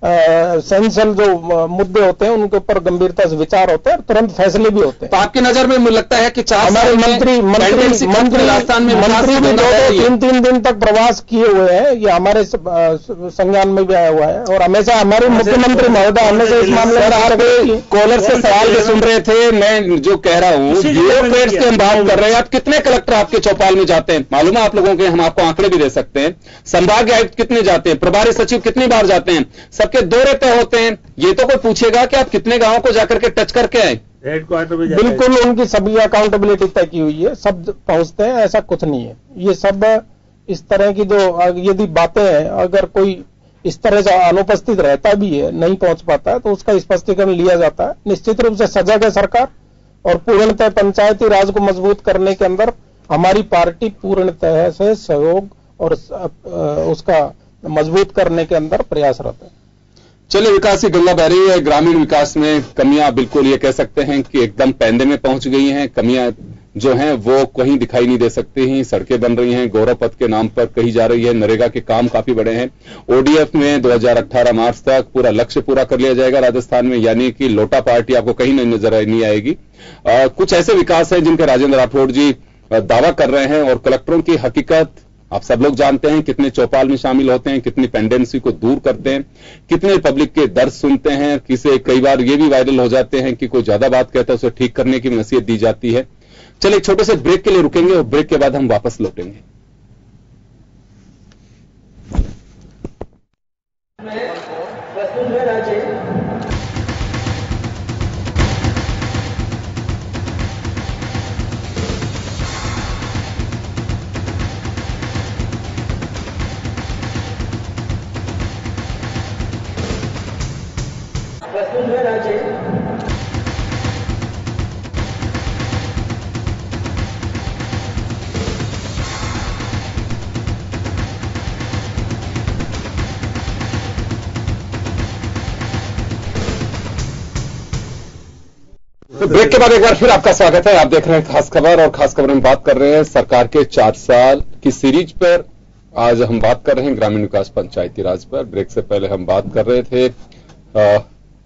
सेंसियल जो मुद्दे होते हैं उनके ऊपर गंभीरता से विचार होते हैं और तुरंत फैसले भी होते हैं। तो आपकी नजर में मुझे लगता है कि हमारे मंत्री राजस्थान में मंत्री भी 2-3 दिन तक प्रवास किए हुए हैं, ये हमारे संज्ञान में भी आया हुआ है और हमेशा हमारे मुख्यमंत्री महोदय हमेशा इस मामले में कॉलर से सवाल भी सुन रहे थे। मैं जो कह रहा हूं ब्यूरोक्रेट्स की हम बात कर रहे हैं। आप कितने कलेक्टर आपके चौपाल में जाते हैं मालूम है आप लोगों के, हम आपको आंकड़े भी दे सकते हैं। संभागीय आयुक्त कितने जाते हैं, प्रभारी सचिव कितनी बार जाते हैं, के दौरे तय होते हैं। ये तो कोई पूछेगा कि आप कितने गांवों को जाकर के टच करके आए? हेडक्वार्टर में बिल्कुल उनकी सभी अकाउंटेबिलिटी तय की हुई है, सब पहुंचते हैं, ऐसा कुछ नहीं है। ये सब इस तरह की जो यदि बातें हैं, अगर कोई इस तरह से अनुपस्थित रहता भी है, नहीं पहुंच पाता है, तो उसका स्पष्टीकरण लिया जाता है। निश्चित रूप से सजग है सरकार और पूर्णतः पंचायती राज को मजबूत करने के अंदर हमारी पार्टी पूर्णतः से सहयोग और उसका मजबूत करने के अंदर प्रयासरत है। चलिए, विकास की गंगा बह रही है। ग्रामीण विकास में कमियां बिल्कुल ये कह सकते हैं कि एकदम पैंदे में पहुंच गई हैं। कमियां जो हैं वो कहीं दिखाई नहीं दे सकती हैं। सड़कें बन रही हैं, गौरव पथ के नाम पर कही जा रही है। नरेगा के काम काफी बड़े हैं। ओडीएफ में 2018 मार्च तक पूरा लक्ष्य पूरा कर लिया जाएगा राजस्थान में, यानी कि लोटा पार्टी आपको कहीं नजर नहीं आएगी। कुछ ऐसे विकास है जिनके राजेंद्र राठौड़ जी दावा कर रहे हैं और कलेक्टरों की हकीकत आप सब लोग जानते हैं, कितने चौपाल में शामिल होते हैं, कितनी पेंडेंसी को दूर करते हैं, कितने पब्लिक के दर्द सुनते हैं। किसे कई बार ये भी वायरल हो जाते हैं कि कोई ज्यादा बात कहता है उसे ठीक करने की नसीहत दी जाती है। चलिए एक छोटे से ब्रेक के लिए रुकेंगे और ब्रेक के बाद हम वापस लौटेंगे। तो ब्रेक के बाद एक बार फिर आपका स्वागत है। आप देख रहे हैं खास खबर और खास खबर में बात कर रहे हैं सरकार के 4 साल की सीरीज पर। आज हम बात कर रहे हैं ग्रामीण विकास पंचायती राज पर। ब्रेक से पहले हम बात कर रहे थे,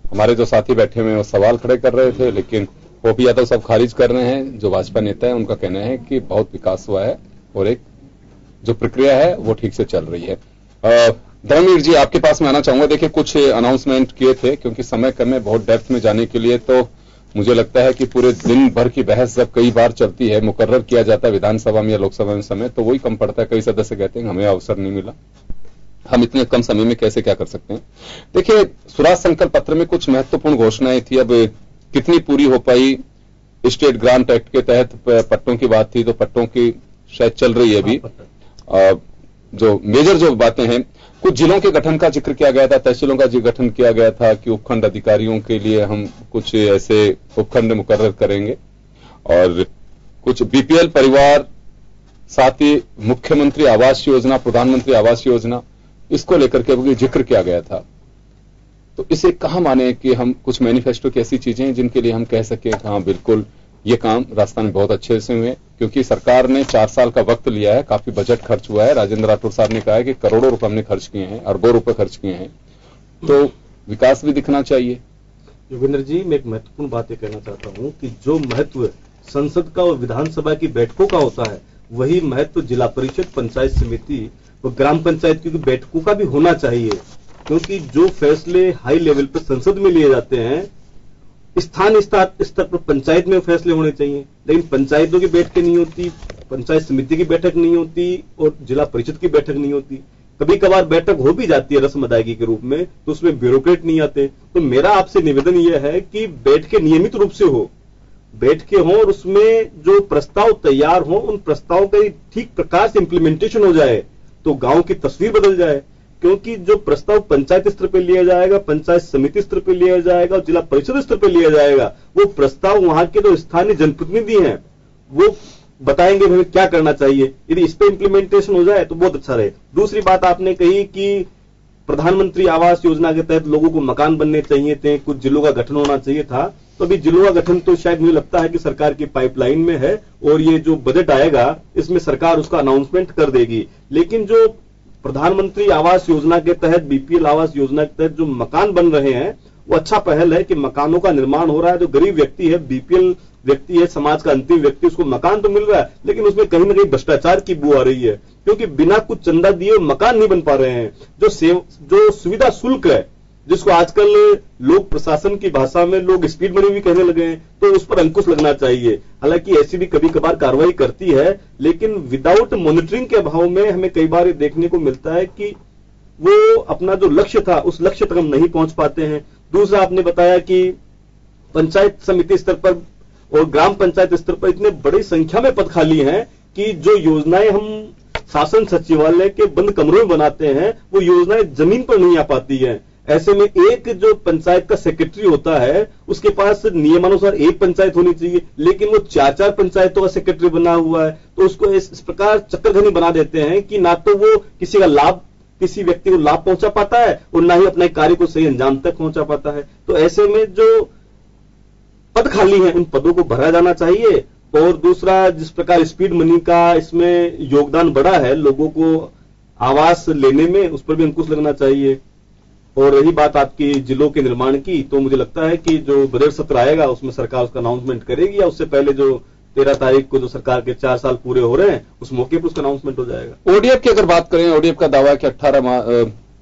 हमारे जो साथी बैठे हुए वो सवाल खड़े कर रहे थे, लेकिन ओपी यादव सब खारिज कर रहे हैं। जो भाजपा नेता है उनका कहना है कि बहुत विकास हुआ है और एक जो प्रक्रिया है वो ठीक से चल रही है। धर्मवीर जी, आपके पास में आना चाहूंगा। देखिए, कुछ अनाउंसमेंट किए थे, क्योंकि समय कम है बहुत डेप्थ में जाने के लिए, तो मुझे लगता है कि पूरे दिन भर की बहस जब कई बार चलती है, मुकर्रर किया जाता है विधानसभा में या लोकसभा में समय, तो वही कम पड़ता है। कई सदस्य कहते हैं हमें अवसर नहीं मिला, हम इतने कम समय में कैसे क्या कर सकते हैं। देखिए, स्वराज संकल्प पत्र में कुछ महत्वपूर्ण घोषणाएं थी, अब कितनी पूरी हो पाई। स्टेट ग्रांट एक्ट के तहत पट्टों की बात थी, तो पट्टों की शायद चल रही है अभी। जो मेजर जो बातें हैं, कुछ जिलों के गठन का जिक्र किया गया था, तहसीलों का गठन किया गया था कि उपखंड अधिकारियों के लिए हम कुछ ऐसे उपखंड मुकर्रर करेंगे, और कुछ बीपीएल परिवार, साथ ही मुख्यमंत्री आवास योजना, प्रधानमंत्री आवास योजना, इसको लेकर के भी जिक्र किया गया था। तो इसे कहां माने कि हम कुछ मैनिफेस्टो की ऐसी चीजें हैं जिनके लिए हम कह सकें कि हाँ बिल्कुल ये काम राजस्थान में बहुत अच्छे से हुए, क्योंकि सरकार ने 4 साल का वक्त लिया है, काफी बजट खर्च हुआ है। राजेंद्र राठौड़ साहब ने कहा है कि करोड़ों रुपए हमने खर्च किए हैं, अरबों रुपए खर्च किए हैं, तो विकास भी दिखना चाहिए। योगेंद्र जी, मैं एक महत्वपूर्ण बात ये कहना चाहता हूं कि जो महत्व संसद का और विधानसभा की बैठकों का होता है, वही महत्व जिला परिषद, पंचायत समिति और ग्राम पंचायत की बैठकों का भी होना चाहिए, क्योंकि जो फैसले हाई लेवल पर संसद में लिए जाते हैं, स्थानीय स्तर पर पंचायत में फैसले होने चाहिए, लेकिन पंचायतों की बैठकें नहीं होती, पंचायत समिति की बैठक नहीं होती और जिला परिषद की बैठक नहीं होती। कभी कभार बैठक हो भी जाती है रस्म अदायगी के रूप में, तो उसमें ब्यूरोक्रेट नहीं आते। तो मेरा आपसे निवेदन यह है कि बैठकें नियमित रूप से हो, बैठकें हो और उसमें जो प्रस्ताव तैयार हो, उन प्रस्तावों का ठीक प्रकार से इंप्लीमेंटेशन हो जाए, तो गांव की तस्वीर बदल जाए। क्योंकि जो प्रस्ताव पंचायत स्तर पर लिया जाएगा, पंचायत समिति स्तर पर लिया जाएगा और जिला परिषद स्तर पर लिया जाएगा, वो प्रस्ताव वहां के जो स्थानीय जनप्रतिनिधि हैं वो बताएंगे हमें क्या करना चाहिए। यदि इस पे इंप्लीमेंटेशन हो जाए तो बहुत अच्छा रहे। दूसरी बात आपने कही कि प्रधानमंत्री आवास योजना के तहत लोगों को मकान बनने चाहिए थे, कुछ जिलों का गठन होना चाहिए था, तो अभी जिलों का गठन तो शायद मुझे लगता है कि सरकार की पाइपलाइन में है और ये जो बजट आएगा इसमें सरकार उसका अनाउंसमेंट कर देगी। लेकिन जो प्रधानमंत्री आवास योजना के तहत, बीपीएल आवास योजना के तहत जो मकान बन रहे हैं, वो अच्छा पहल है कि मकानों का निर्माण हो रहा है। जो गरीब व्यक्ति है, बीपीएल व्यक्ति है, समाज का अंतिम व्यक्ति, उसको मकान तो मिल रहा है, लेकिन उसमें कहीं ना कहीं भ्रष्टाचार की बू आ रही है, क्योंकि बिना कुछ चंदा दिए मकान नहीं बन पा रहे हैं। जो सुविधा शुल्क है, जिसको आजकल लोग प्रशासन की भाषा में लोग स्पीड मनी भी कहने लगे हैं, तो उस पर अंकुश लगना चाहिए। हालांकि ऐसी भी कभी कभार कार्रवाई करती है, लेकिन विदाउट मॉनिटरिंग के अभाव में हमें कई बार ये देखने को मिलता है कि वो अपना जो लक्ष्य था उस लक्ष्य तक हम नहीं पहुंच पाते हैं। दूसरा, आपने बताया कि पंचायत समिति स्तर पर और ग्राम पंचायत स्तर पर इतने बड़ी संख्या में पद खाली हैं कि जो योजनाएं हम शासन सचिवालय के बंद कमरों में बनाते हैं, वो योजनाएं जमीन पर नहीं आ पाती हैं। ऐसे में एक जो पंचायत का सेक्रेटरी होता है, उसके पास नियमानुसार एक पंचायत होनी चाहिए, लेकिन वो 4-4 पंचायतों का सेक्रेटरी बना हुआ है। तो उसको इस प्रकार चक्करघनी बना देते हैं कि ना तो वो किसी व्यक्ति को लाभ पहुंचा पाता है और ना ही अपने कार्य को सही अंजाम तक पहुंचा पाता है। तो ऐसे में जो पद खाली हैं, उन पदों को भरा जाना चाहिए। और दूसरा, जिस प्रकार स्पीड मनी का इसमें योगदान बढ़ा है लोगों को आवास लेने में, उस पर भी अंकुश लगना चाहिए। और रही बात आपकी जिलों के निर्माण की, तो मुझे लगता है कि जो बजट सत्र आएगा उसमें सरकार उसका अनाउंसमेंट करेगी, या उससे पहले जो 13 तारीख को जो सरकार के 4 साल पूरे हो रहे हैं, उस मौके पर उसका अनाउंसमेंट हो जाएगा। ओडीएफ की अगर बात करें, ओडीएफ का दावा है कि 18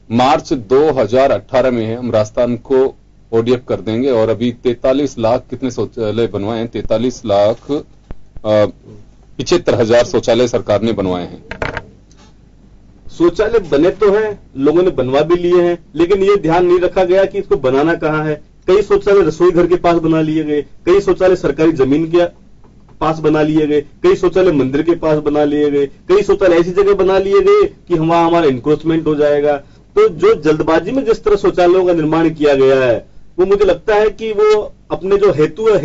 मार्च 2018 में हम राजस्थान को ओडीएफ कर देंगे, और अभी 43 लाख कितने शौचालय बनवाए हैं? 43,75,000 शौचालय सरकार ने बनवाए हैं। शौचालय बने तो हैं, लोगों ने बनवा भी लिए हैं, लेकिन ये ध्यान नहीं रखा गया कि इसको बनाना कहाँ है। कई शौचालय रसोई घर के पास बना लिए गए, कई शौचालय सरकारी जमीन के पास बना लिए गए, कई शौचालय मंदिर के पास बना लिए गए, कई शौचालय ऐसी जगह बना लिए गए कि वहां हमारा इंक्रोचमेंट हो जाएगा। तो जो जल्दबाजी में जिस तरह शौचालयों का निर्माण किया गया है, वो मुझे लगता है कि वो अपने जो हेतु है,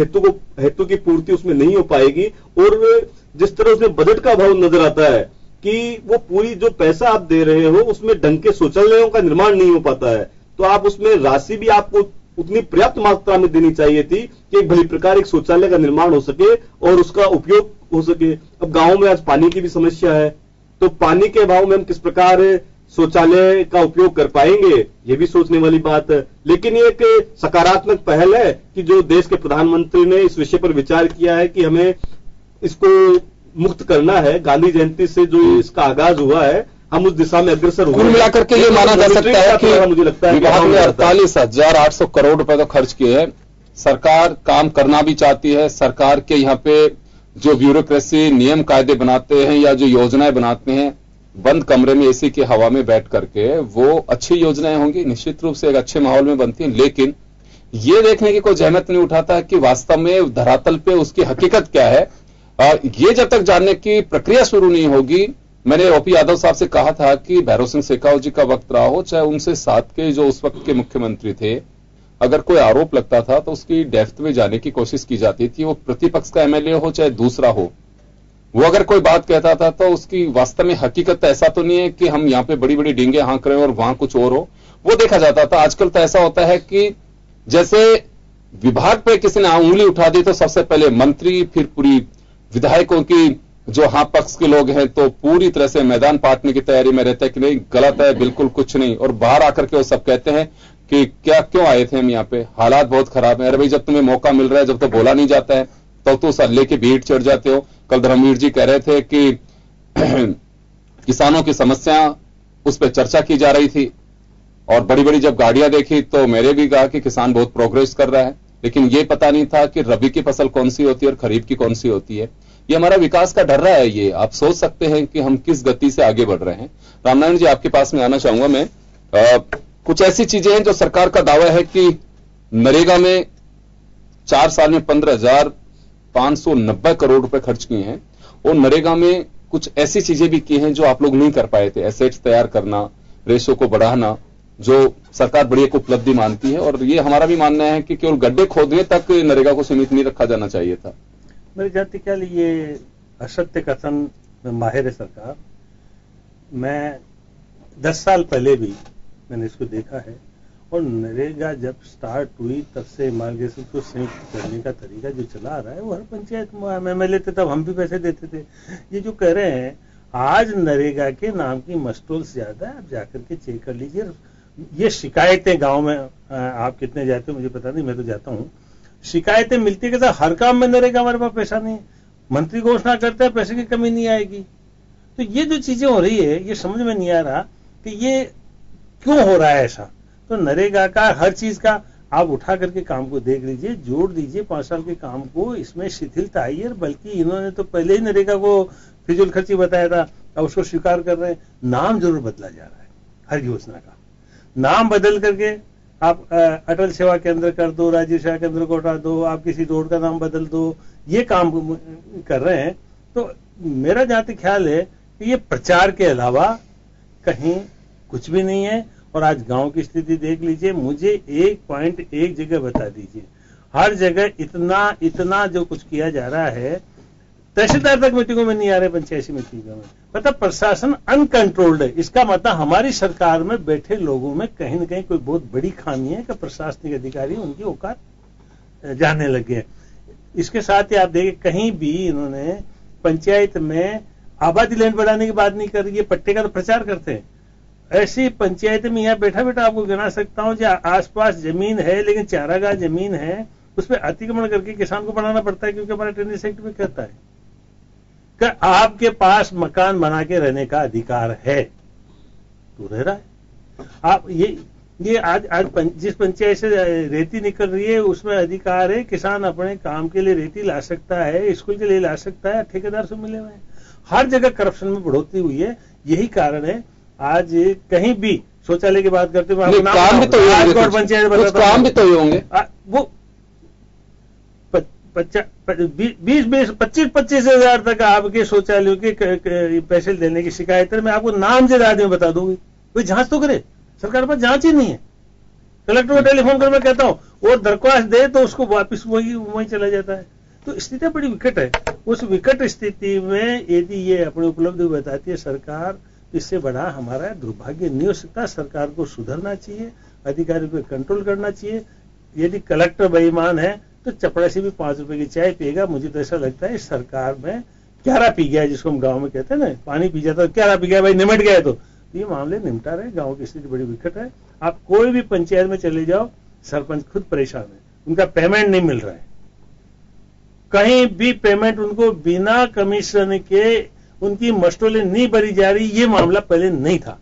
हेतु की पूर्ति उसमें नहीं हो पाएगी। और जिस तरह उसमें बजट का अभाव नजर आता है कि वो पूरी जो पैसा आप दे रहे हो उसमें ढंग के शौचालयों का निर्माण नहीं हो पाता है, तो आप उसमें राशि भी आपको उतनी पर्याप्त मात्रा में देनी चाहिए थी कि एक भली प्रकार एक शौचालय का निर्माण हो सके और उसका उपयोग हो सके। अब गांव में आज पानी की भी समस्या है, तो पानी के अभाव में हम किस प्रकार शौचालय का उपयोग कर पाएंगे, ये भी सोचने वाली बात है। लेकिन ये एक सकारात्मक पहल है कि जो देश के प्रधानमंत्री ने इस विषय पर विचार किया है कि हमें इसको मुक्त करना है। गांधी जयंती से जो इसका आगाज हुआ है, हम उस दिशा में अग्रसर हुए। कुल मिलाकर के ये माना जा सकता है कि मुझे लगता है विभाग ने 48,800 करोड़ रुपए तो खर्च किए हैं। सरकार काम करना भी चाहती है। सरकार के यहाँ पे जो ब्यूरोक्रेसी नियम कायदे बनाते हैं या जो योजनाएं बनाते हैं, बंद कमरे में एसी की हवा में बैठ करके वो अच्छी योजनाएं होंगी, निश्चित रूप से एक अच्छे माहौल में बनती हैं। लेकिन ये देखने की कोई जहमत नहीं उठाता है कि वास्तव में धरातल पे उसकी हकीकत क्या है। ये जब तक जानने की प्रक्रिया शुरू नहीं होगी, मैंने ओपी यादव साहब से कहा था कि भैरव सिंह शेखावत जी का वक्त रहा हो, चाहे उनसे साथ के जो उस वक्त के मुख्यमंत्री थे, अगर कोई आरोप लगता था तो उसकी डेप्थ में जाने की कोशिश की जाती थी। वो प्रतिपक्ष का एमएलए हो चाहे दूसरा हो, वो अगर कोई बात कहता था तो उसकी वास्तव में हकीकत ऐसा तो नहीं है कि हम यहाँ पे बड़ी बड़ी डींगे हाँक रहे हैं और वहां कुछ और हो, वो देखा जाता था। आजकल तो ऐसा होता है कि जैसे विभाग पे किसी ने उंगली उठा दी तो सबसे पहले मंत्री, फिर पूरी विधायकों की जो हाँ पक्ष के लोग हैं तो पूरी तरह से मैदान पाटने की तैयारी में रहते हैं कि नहीं गलत है, बिल्कुल कुछ नहीं। और बाहर आकर के वो सब कहते हैं कि क्या क्यों आए थे हम यहाँ पे, हालात बहुत खराब है। अरे भाई जब तुम्हें मौका मिल रहा है, जब तो बोला नहीं जाता है तो उस अल्ले की भीड़ चढ़ जाते हो। कल धर्मवीर जी कह रहे थे कि किसानों की समस्या उस पर चर्चा की जा रही थी और बड़ी बड़ी जब गाड़ियां देखी तो मेरे भी कहा कि किसान बहुत प्रोग्रेस कर रहा है, लेकिन ये पता नहीं था कि रबी की फसल कौन सी होती है और खरीफ की कौन सी होती है। ये हमारा विकास का ढर्रा है। ये आप सोच सकते हैं कि हम किस गति से आगे बढ़ रहे हैं। रामनारायण जी आपके पास में आना चाहूंगा मैं। कुछ ऐसी चीजें हैं जो सरकार का दावा है कि नरेगा में 4 साल में 15,590 करोड़ रुपए खर्च किए हैं और नरेगा में कुछ ऐसी चीजें भी की हैं जो आप लोग नहीं कर पाए थे। एसेट्स तैयार करना, रेशो को बढ़ाना, जो सरकार बड़ी एक उपलब्धि मानती है। और ये हमारा भी मानना है कि केवल गड्ढे खोदने तक नरेगा को सीमित नहीं रखा जाना चाहिए था। मेरे जाति ख्याल ये असत्य कथन में माहिर है सरकार। मैं 10 साल पहले भी मैंने इसको देखा है और नरेगा जब स्टार्ट हुई तब से मार्गदर्शन को संयुक्त करने का तरीका जो चला आ रहा है वो हर पंचायत में MLA थे तब हम भी पैसे देते थे। ये जो कह रहे हैं आज नरेगा के नाम की मस्टोल्स ज्यादा है, आप जाकर के चेक कर लीजिए। ये शिकायतें गांव में आप कितने जाते हो मुझे पता नहीं, मैं तो जाता हूँ। शिकायतें मिलती है कि हर काम में नरेगा हमारे पास पैसा नहीं है, मंत्री घोषणा करते हैं पैसे की कमी नहीं आएगी। तो ये जो चीजें हो रही है ये समझ में नहीं आ रहा कि ये क्यों हो रहा है ऐसा। तो नरेगा का हर चीज का आप उठा करके काम को देख लीजिए, जोड़ दीजिए 5 साल के काम को, इसमें शिथिलता आई है। बल्कि इन्होंने तो पहले ही नरेगा को फिजूल खर्ची बताया था, अब उसको स्वीकार कर रहे हैं। नाम जरूर बदला जा रहा है हर योजना का, नाम बदल करके आप अटल सेवा केंद्र कर दो, राज्य सेवा केंद्र को हटा दो, आप किसी रोड का नाम बदल दो, ये काम कर रहे हैं। तो मेरा जहां तक ख्याल है कि ये प्रचार के अलावा कहीं कुछ भी नहीं है। और आज गांव की स्थिति देख लीजिए, मुझे एक पॉइंट एक जगह बता दीजिए, हर जगह इतना जो कुछ किया जा रहा है, तहसीलदार तक मीटिंगों में नहीं आ रहे, पंचायत मीटिंगों में। मतलब प्रशासन अनकंट्रोल्ड है। इसका मतलब हमारी सरकार में बैठे लोगों में कहीं न कहीं कोई बहुत बड़ी खामी है कि प्रशासनिक अधिकारी उनकी औकात जानने लगे। इसके साथ ही आप देखिए कहीं भी इन्होंने पंचायत में आबादी लैंड बढ़ाने की बात नहीं कर रही है, पट्टे का तो प्रचार करते हैं। ऐसी पंचायत में यहाँ बैठा बैठा आपको गिना सकता हूँ जहाँ आसपास जमीन है लेकिन चारागाह जमीन है, उस पर अतिक्रमण करके किसान को बनाना पड़ता है, क्योंकि हमारा टेनिस एक्ट में कहता है कि आपके पास मकान बना के रहने का अधिकार है, तो रह रहा है। आप ये आज जिस पंचायत से रेती निकल रही है उसमें अधिकार है, किसान अपने काम के लिए रेती ला सकता है, स्कूल के लिए ला सकता है, ठेकेदार से मिले हुए हैं। हर जगह करप्शन में बढ़ोतरी हुई है। यही कारण है आज कहीं भी शौचालय की बात करते हुए काम भी तो पंचायत काम भी तो होंगे वो 25 हजार तक आपके शौचालयों के पैसे देने की शिकायत है। मैं आपको नाम से राज्य में बता दूंगी, कोई जांच तो करे। सरकार पर जांच ही नहीं है। कलेक्टर को टेलीफोन कर मैं कहता हूं वो दरख्वास्त दे तो उसको वापस वही चला जाता है। तो स्थिति बड़ी विकट है। उस विकट स्थिति में यदि ये अपनी उपलब्धि बताती है सरकार, इससे बड़ा हमारा दुर्भाग्य नहीं हो सकता। सरकार को सुधरना चाहिए, अधिकारी पे कंट्रोल करना चाहिए। यदि कलेक्टर बेईमान है तो चपरासी भी 5 रुपए की चाय पिएगा। मुझे तो ऐसा लगता है इस सरकार में क्यारा पी गया, जिसको हम गांव में कहते हैं ना, पानी पी जाता है क्यारा पी गया भाई, निमट गया। तो ये मामले निमटा रहे। गांव की स्थिति बड़ी विकट है। आप कोई भी पंचायत में चले जाओ, सरपंच खुद परेशान है, उनका पेमेंट नहीं मिल रहा है। कहीं भी पेमेंट उनको बिना कमीशन के उनकी मस्टोलें नहीं भरी जा रही। ये मामला पहले नहीं था।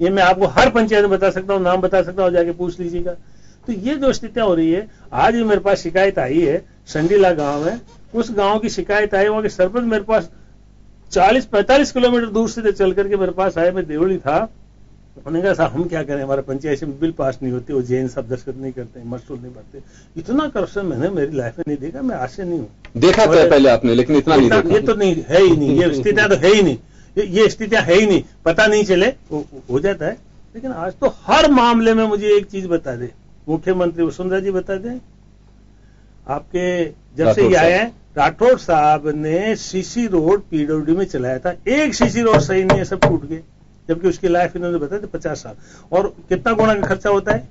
ये मैं आपको हर पंचायत में बता सकता हूं, नाम बता सकता हूं, जाके पूछ लीजिएगा। तो ये जो स्थितियां हो रही है, आज भी मेरे पास शिकायत आई है संडीला गांव है। उस गांव की शिकायत आई, वहां के सरपंच मेरे पास 40-45 किलोमीटर दूर से चल करके मेरे पास आए। मैं देवली था। उन्होंने कहा साहब हम क्या करें, हमारे पंचायत में बिल पास नहीं होते, वो जैन सब दस्तखत नहीं करते, मस्टोल नहीं भरते। इतना करप्शन मैंने मेरी लाइफ में नहीं देखा। मैं आज से नहीं हूँ, देखा तो पहले आपने, लेकिन इतना नहीं देखा। ये तो नहीं है ही नहीं, ये स्थितियां तो है ही नहीं, ये स्थितियां है ही नहीं। पता नहीं चले हो जाता है। लेकिन आज तो हर मामले में मुझे एक चीज बता दे, मुख्यमंत्री वसुंधरा जी बता दें, आपके जब से ये आए हैं, राठौड़ साहब ने सीसी रोड पीडब्ल्यूडी में चलाया था। एक सीसी रोड सही नहीं है, सब टूट गए। जबकि उसकी लाइफ इन्होंने बताया था 50 साल। और कितना गुना का खर्चा होता है?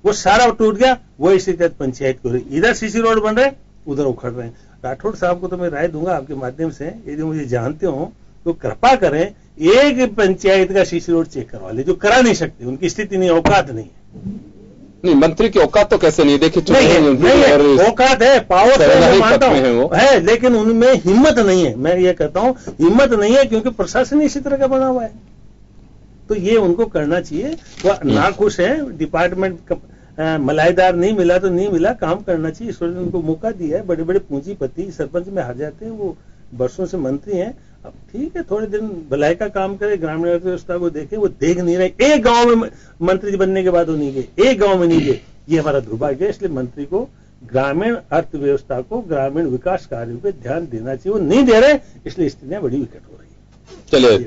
वो सारा टूट गया, वही शिकायत पंचायत को रही। इधर सीसी रोड बन रहे, उधर उखड़ रहे हैं। राठौड़ साहब को तो मैं राय दूंगा आपके माध्यम से, यदि मुझे जानते हो तो कृपा करें एक पंचायत का सीसी रोड चेक करवा ले, जो करा नहीं सकते, उनकी स्थिति नहीं, औकात नहीं है। नहीं, मंत्री की औकात तो कैसे नहीं, देखिए नहीं, औकात है, पावर है, मानता हूं है, लेकिन उनमें हिम्मत नहीं है। मैं ये कहता हूं हिम्मत नहीं है, क्योंकि प्रशासन इसी तरह का बना हुआ है। तो ये उनको करना चाहिए। वो नाखुश है, डिपार्टमेंट मलाईदार नहीं मिला तो नहीं मिला, काम करना चाहिए। ईश्वर ने उनको मौका दिया है। बड़े बड़े पूंजीपति सरपंच में हार जाते हैं, वो वर्षों से मंत्री हैं। अब ठीक है, थोड़े दिन भलाई का काम करे, ग्रामीण अर्थव्यवस्था को देखे, वो देख नहीं रहे। एक गांव में मंत्री बनने के बाद वो नहीं गए, एक गांव में नहीं गए, ये हमारा दुर्भाग्य है। इसलिए मंत्री को ग्रामीण अर्थव्यवस्था को, ग्रामीण विकास कार्यों पे ध्यान देना चाहिए, वो नहीं दे रहे, इसलिए स्थितियां बड़ी विकट हो रही है। चलिए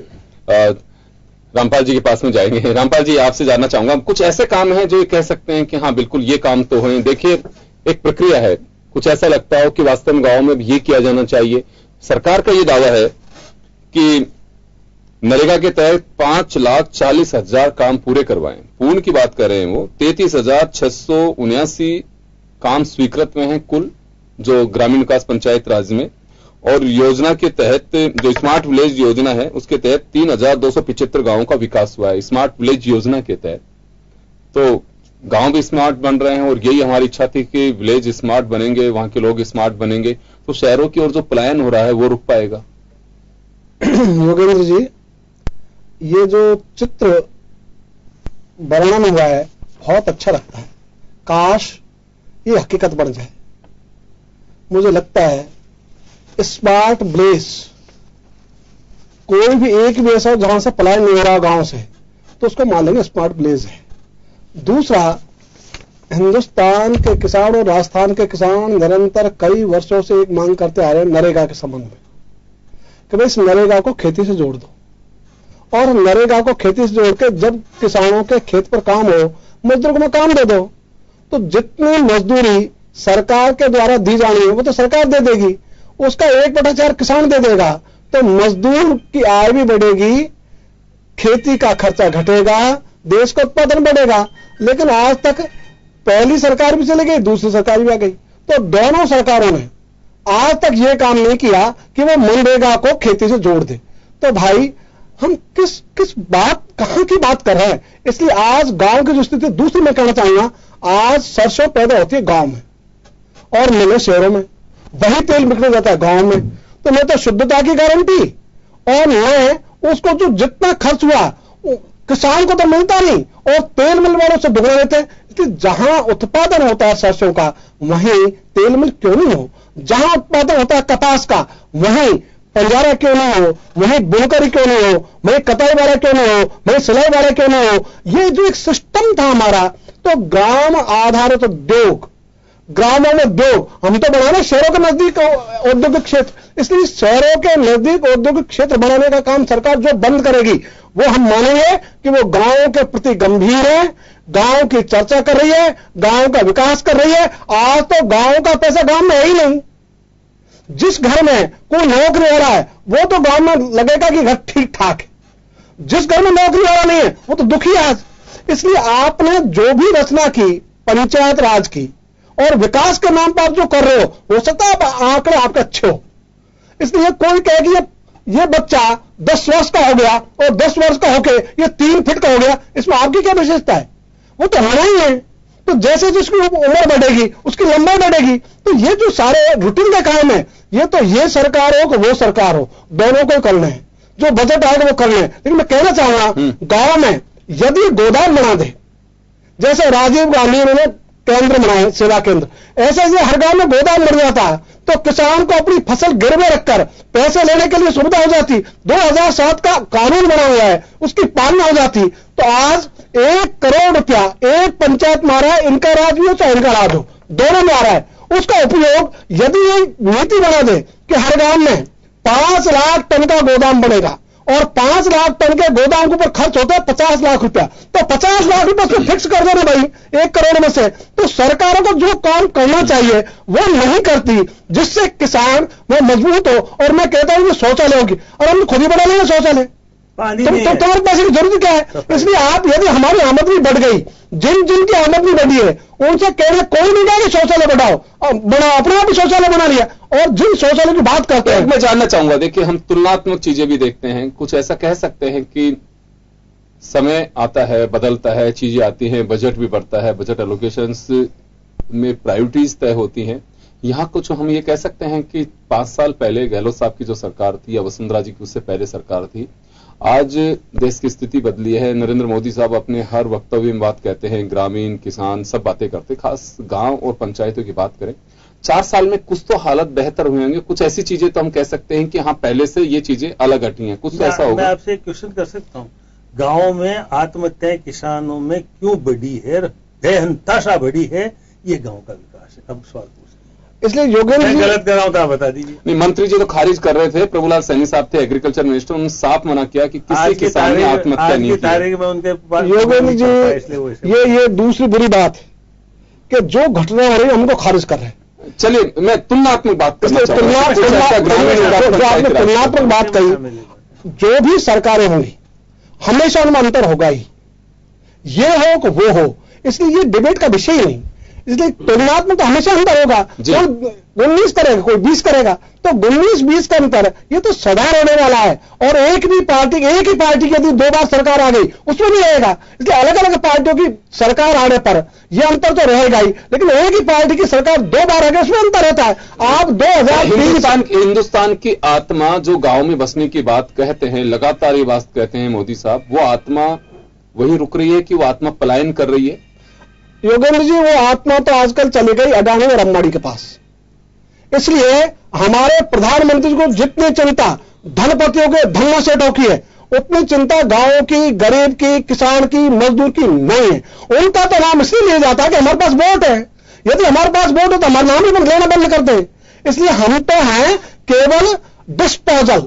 रामपाल जी के पास में जाएंगे। रामपाल जी, आपसे जानना चाहूंगा, कुछ ऐसे काम हैं जो कह सकते हैं कि हाँ बिल्कुल ये काम तो है। देखिए, एक प्रक्रिया है, कुछ ऐसा लगता हो कि वास्तव में गांव में भी ये किया जाना चाहिए। सरकार का ये दावा है कि नरेगा के तहत 5,40,000 काम पूरे करवाएं। पूर्ण की बात कर रहे हैं वो 33,679 काम स्वीकृत में हैं कुल, जो ग्रामीण विकास पंचायत राज में। और योजना के तहत जो स्मार्ट विलेज योजना है उसके तहत 3,275 गांवों का विकास हुआ है स्मार्ट विलेज योजना के तहत। तो गांव भी स्मार्ट बन रहे हैं और यही हमारी इच्छा थी कि विलेज स्मार्ट बनेंगे, वहां के लोग स्मार्ट बनेंगे, तो शहरों की ओर जो पलायन हो रहा है वो रुक पाएगा। योगेंद्र जी, ये जो चित्र वर्णन हुआ है बहुत अच्छा लगता है। काश ये हकीकत बन जाए। मुझे लगता है स्मार्ट विलेज, कोई भी एक भी ऐसा जहां से पलायन नहीं हो रहा गांव से, तो उसको मान लेंगे स्मार्ट विलेज है। दूसरा, हिंदुस्तान के किसान और राजस्थान के किसान निरंतर कई वर्षों से एक मांग करते आ रहे हैं नरेगा के संबंध में कि भाई इस नरेगा को खेती से जोड़ दो। और नरेगा को खेती से जोड़ के जब किसानों के खेत पर काम हो, मजदूरों को काम दे दो। तो जितनी मजदूरी सरकार के द्वारा दी जानी है वो तो सरकार दे देगी, उसका 1/4 किसान दे देगा। तो मजदूर की आय भी बढ़ेगी, खेती का खर्चा घटेगा, देश का उत्पादन बढ़ेगा। लेकिन आज तक पहली सरकार भी चली गई, दूसरी सरकार भी आ गई, तो दोनों सरकारों ने आज तक यह काम नहीं किया कि वो मनरेगा को खेती से जोड़ दे। तो भाई हम किस बात, कहां की बात कर रहे हैं। इसलिए आज गांव की जो स्थिति, दूसरी मैं कहना चाहूंगा, आज सरसों पैदा होती है गांव में और मिले शहरों में, वही तेल बिकने जाता है गांव में। तो मैं तो शुद्धता की गारंटी और मैं उसको जो जितना खर्च हुआ किसान को तो मिलता नहीं, और तेल मिल वालों से भुगता देते हैं। इसलिए जहां उत्पादन होता है सरसों का वहीं तेल मिल क्यों नहीं हो, जहां उत्पादन होता है कपास का वहीं पंजारा क्यों नहीं हो, वहीं बुनकरी क्यों नहीं हो, वहीं कताई वाला क्यों नहीं हो, वहीं सिलाई वाला क्यों नहीं हो। ये जो एक सिस्टम था हमारा, तो ग्राम आधारित उद्योग, ग्रामों में उद्योग हम तो बनाना शहरों के नजदीक औद्योगिक क्षेत्र। इसलिए शहरों के नजदीक औद्योगिक क्षेत्र बनाने का काम सरकार जो बंद करेगी वो हम मानेंगे कि वो गांवों के प्रति गंभीर है, गांव की चर्चा कर रही है, गांव का विकास कर रही है। आज तो गांव का पैसा गांव में है ही नहीं। जिस घर में कोई नौकरी हो रहा है वो तो गांव में लगेगा कि घर ठीक ठाक है, जिस घर में नौकरी हो रहा नहीं है वो तो दुखी है आज। इसलिए आपने जो भी रचना की पंचायत राज की और विकास के नाम पर आप जो कर रहे हो सकता है आंकड़े आपके अच्छे हो। इसलिए कोई कहे कि ये बच्चा 10 वर्ष का हो गया और 10 वर्ष का होके ये 3 फीट का हो गया, इसमें आपकी क्या विशेषता है? वो तो होना ही है। तो जैसे जिसकी उम्र बढ़ेगी उसकी लंबाई बढ़ेगी। तो ये जो सारे रूटीन का काम है, ये तो ये सरकार हो कि वो सरकार हो, दोनों को करना है। जो बजट आएगा वो करना है। लेकिन मैं कहना चाहूंगा, गांव में यदि गोदाम बना दे, जैसे राजीव गांधी ने केंद्र बनाए सेवा केंद्र, ऐसे ही हर गांव में गोदाम बन जाता तो किसान को अपनी फसल गिरवे रखकर पैसे लेने के लिए सुविधा हो जाती। 2007 का कानून बना हुआ है, उसकी पालना हो जाती। तो आज 1 करोड़ रुपया एक पंचायत में आ रहा है, इनका राज भी हो चाहे इनका राज हो, दोनों में आ रहा है। उसका उपयोग यदि ये नीति बना दे कि हर गांव में 5 लाख टन का गोदाम बनेगा और 5 लाख टन के गोदाम के ऊपर खर्च होता है 50 लाख रुपया, तो 50 लाख रुपया उसको फिक्स कर देना भाई 1 करोड़ में से। तो सरकारों को जो काम करना चाहिए वो नहीं करती, जिससे किसान वो मजबूत हो। और मैं कहता हूं कि शौचालय होगी और हम खुद ही बना लेंगे शौचालय, तुम्हारे पैसे की जरूरत क्या है? इसलिए आप यदि हमारी आमदनी बढ़ गई, जिनकी आमदनी बढ़ी है उनसे कहना कोई नहीं कहा कि शौचालय बढ़ाओ, बनाओ, अपने आप ही शौचालय बना लिया। और जिन शौचालय की बात करते हैं, मैं जानना चाहूंगा, देखिए हम तुलनात्मक चीजें भी देखते हैं, कुछ ऐसा कह सकते हैं कि समय आता है, बदलता है, चीजें आती हैं, बजट भी बढ़ता है, बजट एलोकेशंस में प्रायोरिटीज तय होती हैं। यहां कुछ हम ये कह सकते हैं कि 5 साल पहले गहलोत साहब की जो सरकार थी या वसुंधरा जी की उससे पहले सरकार थी, आज देश की स्थिति बदली है। नरेंद्र मोदी साहब अपने हर वक्तव्य में बात कहते हैं, ग्रामीण, किसान सब बातें करते, खास गांव और पंचायतों की बात करें। 4 साल में कुछ तो हालत बेहतर हुए होंगे, कुछ ऐसी चीजें तो हम कह सकते हैं कि हाँ पहले से ये चीजें अलग हटी हैं, कुछ तो ऐसा होगा। मैं आपसे एक क्वेश्चन कर सकता हूँ, गाँव में आत्महत्याएं किसानों में क्यों बढ़ी है, बेहंताशा बढ़ी है? ये गाँव का विकास है। अब सवाल इसलिए योगेंद्र जी गलत कर रहा हूं तो आप बता दीजिए। नहीं, मंत्री जी तो खारिज कर रहे थे, प्रभुलाल सैनी साहब थे एग्रीकल्चर मिनिस्टर, उन्होंने साफ मना किया कि किसी किसान ने आत्महत्या नहीं की। योगेंद्र जी ये दूसरी बुरी बात है कि जो घटना हो रही है हमको खारिज कर रहे हैं। चलिए मैं तुलनात्मक बात करना तुलनात्मक बात कही, जो भी सरकारें होंगी हमेशा उनमें अंतर होगा ही, ये हो कि वो हो, इसलिए ये डिबेट का विषय ही नहीं। इसलिए तुलनात्मक तो हमेशा अंतर होगा, कोई 19 करेगा, कोई 20 करेगा, तो 19-20 का अंतर ये तो सदा रहने वाला है। और एक ही पार्टी की यदि 2 बार सरकार आ गई उसमें भी रहेगा। इसलिए अलग अलग पार्टियों की सरकार आने पर यह अंतर तो रहेगा ही, लेकिन एक ही पार्टी की सरकार 2 बार आ गई उसमें अंतर रहता है। आप 2020 हिंदुस्तान की आत्मा जो गांव में बसने की बात कहते हैं, लगातार ये बात कहते हैं मोदी साहब, वो आत्मा वही रुक रही है कि वो आत्मा पलायन कर रही है? योगेंद्र जी वो आत्मा तो आजकल चली गई अडानी और अंबानी के पास। इसलिए हमारे प्रधानमंत्री को जितनी चिंता धनपतियों के धन्ना सेठों की है, उतनी चिंता गांवों की, गरीब की, किसान की, मजदूर की नहीं है। उनका तो नाम इसलिए लिया जाता है कि हमारे पास वोट है। यदि हमारे पास वोट है तो हमारा नाम ही लेना बंद कर दे। इसलिए हम तो हैं केवल डिस्पोजल,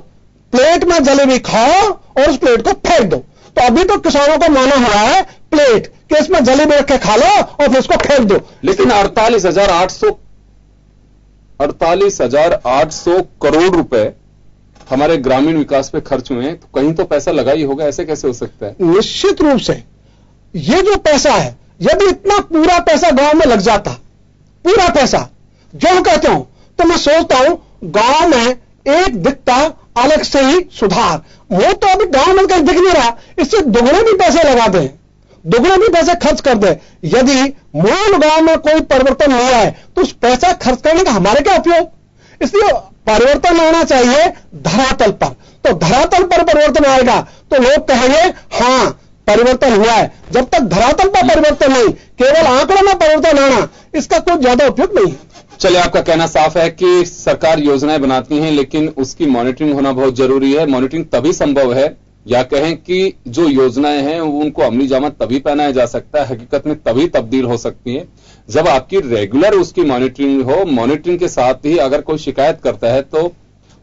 प्लेट में जलेबी खाओ और उस प्लेट को फेंक दो। तो अभी तो किसानों को माना हुआ है प्लेट कि इसमें जलेबी रख के खा लो और फिर उसको फेंक दो। लेकिन 48,800 करोड़ रुपए हमारे ग्रामीण विकास पे खर्च हुए हैं, तो कहीं तो पैसा लगा ही होगा, ऐसे कैसे हो सकता है? निश्चित रूप से ये जो पैसा है, यदि इतना पूरा पैसा गांव में लग जाता, पूरा पैसा जो कहते हो, तो मैं सोचता हूं गांव में एक दिखता अलग से ही सुधार। वो तो अभी गांव में कहीं दिख नहीं रहा, इससे दुगने भी पैसे लगा दें, दुगने भी पैसे खर्च कर दे। यदि मूल गांव में कोई परिवर्तन नहीं आए तो उस पैसा खर्च करने का हमारे क्या उपयोग? इसलिए परिवर्तन आना चाहिए धरातल पर। तो धरातल पर परिवर्तन आएगा तो लोग कहेंगे हां परिवर्तन हुआ है। जब तक धरातल पर परिवर्तन नहीं, केवल आंकड़ों में परिवर्तन आना, इसका कोई ज्यादा उपयोग नहीं है। चलिए, आपका कहना साफ है कि सरकार योजनाएं बनाती हैं, लेकिन उसकी मॉनिटरिंग होना बहुत जरूरी है। मॉनिटरिंग तभी संभव है, या कहें कि जो योजनाएं हैं उनको अमली जामा तभी पहनाया जा सकता है, हकीकत में तभी तब्दील हो सकती है जब आपकी रेगुलर उसकी मॉनिटरिंग हो। मॉनिटरिंग के साथ ही अगर कोई शिकायत करता है तो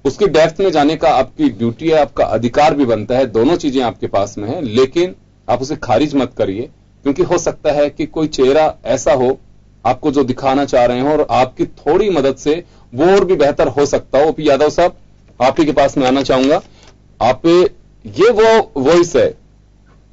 उसकी डेप्थ में जाने का आपकी ड्यूटी है, आपका अधिकार भी बनता है। दोनों चीजें आपके पास में है, लेकिन आप उसे खारिज मत करिए, क्योंकि हो सकता है कि कोई चेहरा ऐसा हो आपको जो दिखाना चाह रहे हो और आपकी थोड़ी मदद से वो और भी बेहतर हो सकता हो। ओपी यादव साहब, आप ही के पास में आना चाहूंगा। आप ये वो वॉइस है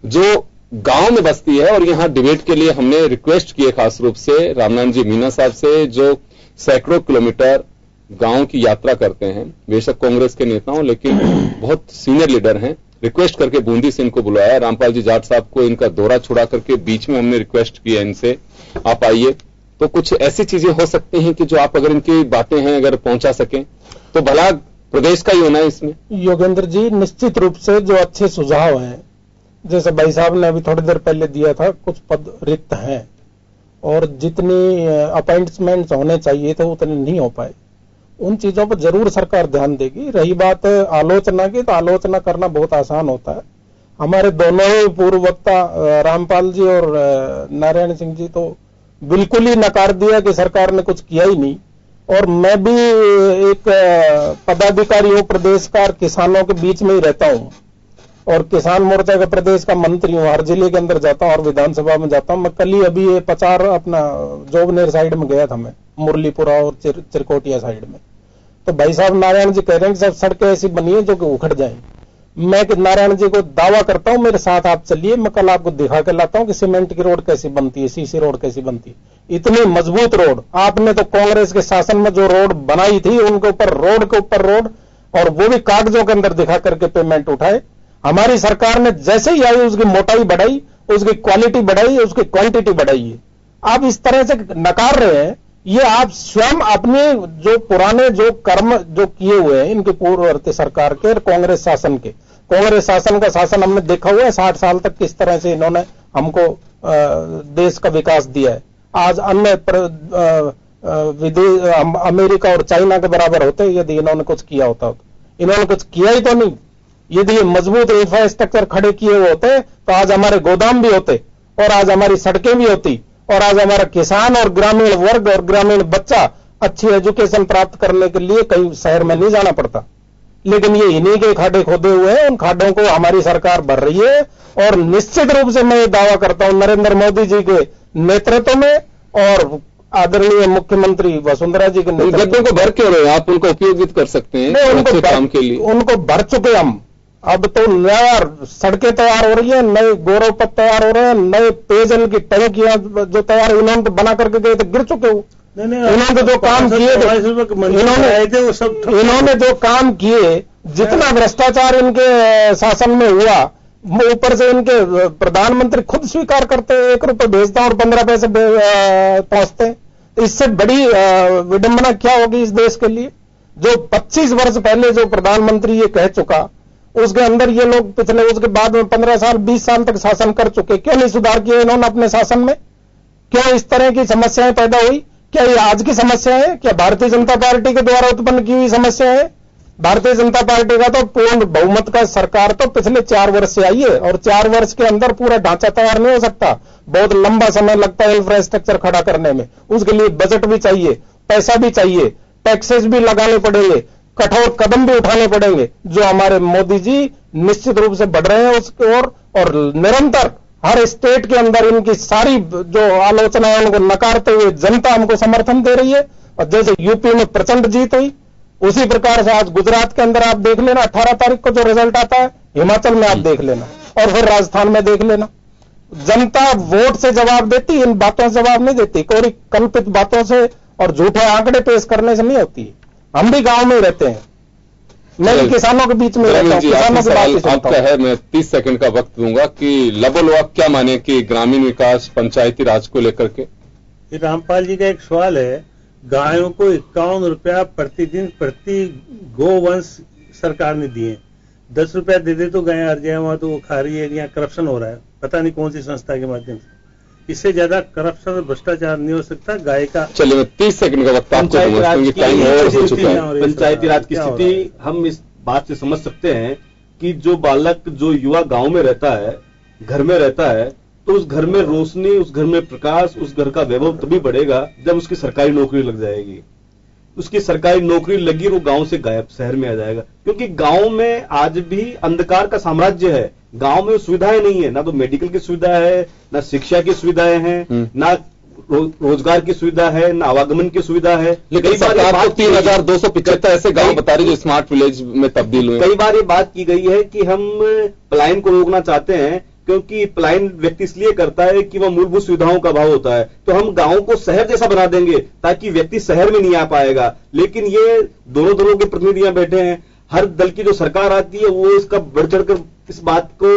जो गांव में बसती है, और यहां डिबेट के लिए हमने रिक्वेस्ट की है खास रूप से रामनारायण जी मीना साहब से, जो सैकड़ों किलोमीटर गांव की यात्रा करते हैं, बेशक कांग्रेस के नेता हों लेकिन बहुत सीनियर लीडर हैं। रिक्वेस्ट करके बूंदी से इनको बुलाया, रामपाल जी जाट साहब को इनका दौरा छुड़ा करके बीच में हमने रिक्वेस्ट की है इनसे आप आइए। तो कुछ ऐसी चीजें हो सकती हैं कि जो आप अगर इनकी बातें हैं अगर पहुंचा सकें तो भला प्रदेश का ही होना है इसमें। योगेंद्र जी, निश्चित रूप से जो अच्छे सुझाव हैं, जैसे भाई साहब ने अभी थोड़ी देर पहले दिया था, कुछ पद रिक्त हैं और जितनी अपॉइंटमेंट्स होने चाहिए थे उतने नहीं हो पाए। उन चीजों पर जरूर सरकार ध्यान देगी। रही बात आलोचना की, तो आलोचना करना बहुत आसान होता है। हमारे दोनों ही पूर्व वक्ता रामपाल जी और नारायण सिंह जी तो बिल्कुल ही नकार दिया कि सरकार ने कुछ किया ही नहीं। और मैं भी एक पदाधिकारी हूं प्रदेश का, किसानों के बीच में ही रहता हूं और किसान मोर्चा का प्रदेश का मंत्री हूं। हर जिले के अंदर जाता हूं और विधानसभा में जाता हूं। मैं कल ही अभी पचार अपना जोबनेर साइड में गया था, मैं मुरलीपुरा और चिरकोटिया साइड में। तो भाई साहब नारायण जी कह रहे हैं कि सब सड़कें ऐसी बनी है जो कि उखड़ जाए। मैं नारायण जी को दावा करता हूं, मेरे साथ आप चलिए, मैं कल आपको दिखा के लाता हूं कि सीमेंट की रोड कैसी बनती है, सीसी रोड कैसी बनती है। इतनी मजबूत रोड आपने तो कांग्रेस के शासन में जो रोड बनाई थी उनके ऊपर रोड के ऊपर रोड, और वो भी कागजों के अंदर दिखा करके पेमेंट उठाए। हमारी सरकार ने जैसे ही आई उसकी मोटाई बढ़ाई, उसकी क्वालिटी बढ़ाई, उसकी क्वांटिटी बढ़ाई है। आप इस तरह से नकार रहे हैं, ये आप स्वयं अपने जो पुराने जो कर्म जो किए हुए हैं इनके पूर्ववर्ती सरकार के कांग्रेस शासन के, कांग्रेस शासन का शासन हमने देखा हुआ है 60 साल तक किस तरह से इन्होंने हमको देश का विकास दिया है। आज अन्य अमेरिका और चाइना के बराबर होते यदि इन्होंने कुछ किया होता तो, इन्होंने कुछ किया ही तो नहीं। यदि ये मजबूत इंफ्रास्ट्रक्चर खड़े किए हुए होते तो आज हमारे गोदाम भी होते और आज हमारी सड़कें भी होती और आज हमारा किसान और ग्रामीण वर्ग और ग्रामीण बच्चा अच्छी एजुकेशन प्राप्त करने के लिए कहीं शहर में नहीं जाना पड़ता। लेकिन ये इन्हीं के खाडे खोदे हुए हैं, उन खाडों को हमारी सरकार भर रही है। और निश्चित रूप से मैं ये दावा करता हूं नरेंद्र मोदी जी के नेतृत्व में और आदरणीय मुख्यमंत्री वसुंधरा जी के गड्ढों को भर क्यों रहे हैं? आप उनको उपयोगित कर सकते हैं उनको काम के लिए। उनको भर चुके हम, अब तो नया सड़कें तैयार हो रही है, नए गौरव पथ तैयार हो रहे हैं, नए पेयजल की टंकियां जो तैयार इन्होंने तो बना करके गए थे, गिर चुके हो। इन्होंने जो काम किए थे, इन्होंने जो काम किए, जितना भ्रष्टाचार इनके शासन में हुआ, ऊपर से इनके प्रधानमंत्री खुद स्वीकार करते हैं 1 रुपए भेजता और 15 पैसे पहुंचते। इससे बड़ी विडंबना क्या होगी इस देश के लिए? जो 25 वर्ष पहले जो प्रधानमंत्री ये कह चुका, उसके अंदर ये लोग पिछले उसके बाद में 15 साल 20 साल तक शासन कर चुके, क्यों नहीं सुधार किए इन्होंने अपने शासन में? क्यों इस तरह की समस्याएं पैदा हुई? क्या ये आज की समस्या है? क्या भारतीय जनता पार्टी के द्वारा उत्पन्न की हुई समस्या है? भारतीय जनता पार्टी का तो पूर्ण बहुमत का सरकार तो पिछले 4 वर्ष से आई है और 4 वर्ष के अंदर पूरा ढांचा तैयार नहीं हो सकता। बहुत लंबा समय लगता है इंफ्रास्ट्रक्चर खड़ा करने में, उसके लिए बजट भी चाहिए, पैसा भी चाहिए, टैक्सेस भी लगाने पड़ेंगे, कठोर कदम भी उठाने पड़ेंगे, जो हमारे मोदी जी निश्चित रूप से बढ़ रहे हैं उसकी ओर। और निरंतर हर स्टेट के अंदर इनकी सारी जो आलोचनाएं उनको नकारते हुए जनता हमको समर्थन दे रही है। और जैसे यूपी में प्रचंड जीत हुई, उसी प्रकार से आज गुजरात के अंदर आप देख लेना 18 तारीख को जो रिजल्ट आता है, हिमाचल में आप देख लेना और फिर राजस्थान में देख लेना। जनता वोट से जवाब देती, इन बातों से जवाब नहीं देती, कोई कल्पित बातों से और झूठे आंकड़े पेश करने से नहीं होती। हम भी गांव में रहते हैं, मैं भी किसानों के बीच में रहता हूं, किसानों की बात आपका है। मैं 30 सेकंड का वक्त दूंगा कि लबोल आप क्या माने कि ग्रामीण विकास पंचायती राज को लेकर के? रामपाल जी का एक सवाल है, गायों को 51 रुपया प्रतिदिन प्रति गोवंश सरकार ने दिए, 10 रुपया दे दे तो गायें हर जाए, वहां तो वो खा रही है, यहाँ करप्शन हो रहा है, पता नहीं कौन सी संस्था के माध्यम से। इससे ज्यादा करप्शन और भ्रष्टाचार नहीं हो सकता। गाय का चलिए मैं 30 सेकंड का वक्त आपको दूंगा क्योंकि टाइम ओवर हो चुका है। पंचायती राज की स्थिति हम इस बात से समझ सकते हैं कि जो बालक, जो युवा गांव में रहता है, घर में रहता है, तो उस घर में रोशनी, उस घर में प्रकाश, उस घर का वैभव तभी बढ़ेगा जब उसकी सरकारी नौकरी लग जाएगी। उसकी सरकारी नौकरी लगी, वो गांव से गायब शहर में आ जाएगा, क्योंकि गांव में आज भी अंधकार का साम्राज्य है। गांव में सुविधाएं नहीं है, ना तो मेडिकल की सुविधा है, ना शिक्षा की सुविधाएं हैं, ना रोजगार की सुविधा है, ना आवागमन की सुविधा है। लेकिन सरकार को 3275 ऐसे गांव बता रही जो स्मार्ट विलेज में तब्दील हुए। कई बार ये बात की गई है कि हम पलायन को रोकना चाहते हैं, क्योंकि पलायन व्यक्ति इसलिए करता है कि वह मूलभूत सुविधाओं का अभाव होता है। तो हम गांव को शहर जैसा बना देंगे ताकि व्यक्ति शहर में नहीं आ पाएगा। लेकिन ये दोनों दलों के प्रतिनिधियां बैठे हैं, हर दल की जो सरकार आती है वो इसका बढ़ चढ़कर इस बात को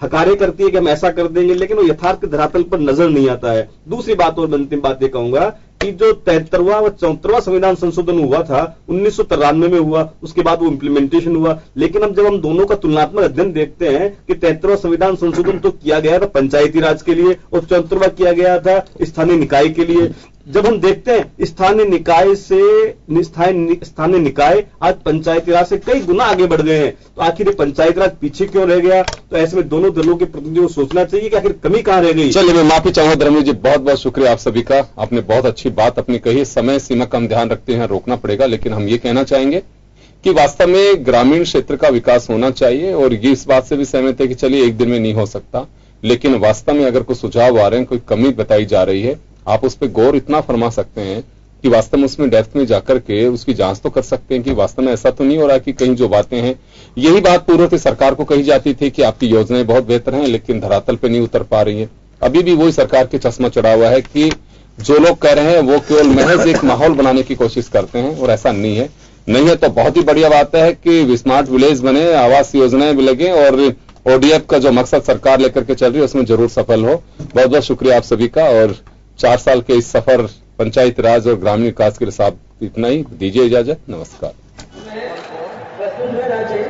हकारे करती है कि हम ऐसा कर देंगे, लेकिन वो यथार्थ के धरातल पर नजर नहीं आता है। दूसरी बात और अंतिम बात ये कहूंगा कि जो 73वां व 74वां संविधान संशोधन हुआ था 1993 में हुआ, उसके बाद वो इंप्लीमेंटेशन हुआ। लेकिन अब जब हम दोनों का तुलनात्मक अध्ययन देखते हैं कि 73वां संविधान संशोधन तो किया गया था पंचायती राज के लिए और 74वां किया गया था स्थानीय निकाय के लिए। जब हम देखते हैं स्थानीय निकाय आज पंचायती राज से कई गुना आगे बढ़ गए हैं, तो आखिर पंचायती राज पीछे क्यों रह गया? तो ऐसे में दोनों दलों के प्रतिनिधियों को सोचना चाहिए कि आखिर कमी कहां रह गई। चलिए मैं माफी चाहूंगा धर्मवीर जी, बहुत बहुत शुक्रिया आप सभी का, आपने बहुत अच्छी बात अपनी कही। समय सीमा का हम ध्यान रखते हैं, रोकना पड़ेगा, लेकिन हम ये कहना चाहेंगे कि वास्तव में ग्रामीण क्षेत्र का विकास होना चाहिए और ये इस बात से भी सहमत है कि चलिए एक दिन में नहीं हो सकता, लेकिन वास्तव में अगर कोई सुझाव आ रहे हैं, कोई कमी बताई जा रही है, आप उस पर गौर इतना फरमा सकते हैं कि वास्तव में उसमें डेप्थ में जाकर के उसकी जांच तो कर सकते हैं कि वास्तव में ऐसा तो नहीं हो रहा कि कहीं जो बातें हैं, यही बात पूर्ववर्ती सरकार को कही जाती थी कि आपकी योजनाएं बहुत बेहतर हैं लेकिन धरातल पे नहीं उतर पा रही हैं। अभी भी वही सरकार के चश्मा चढ़ा हुआ है कि जो लोग कह रहे हैं वो केवल महज एक माहौल बनाने की कोशिश करते हैं और ऐसा नहीं है। तो बहुत ही बढ़िया बात है कि स्मार्ट विलेज बने, आवास योजनाएं भी लगे और ओडीएफ का जो मकसद सरकार लेकर के चल रही है उसमें जरूर सफल हो। बहुत बहुत शुक्रिया आप सभी का। और 4 साल के इस सफर पंचायती राज और ग्रामीण विकास के लिए साहब इतना ही, दीजिए इजाजत, नमस्कार। वसुंधरा राजे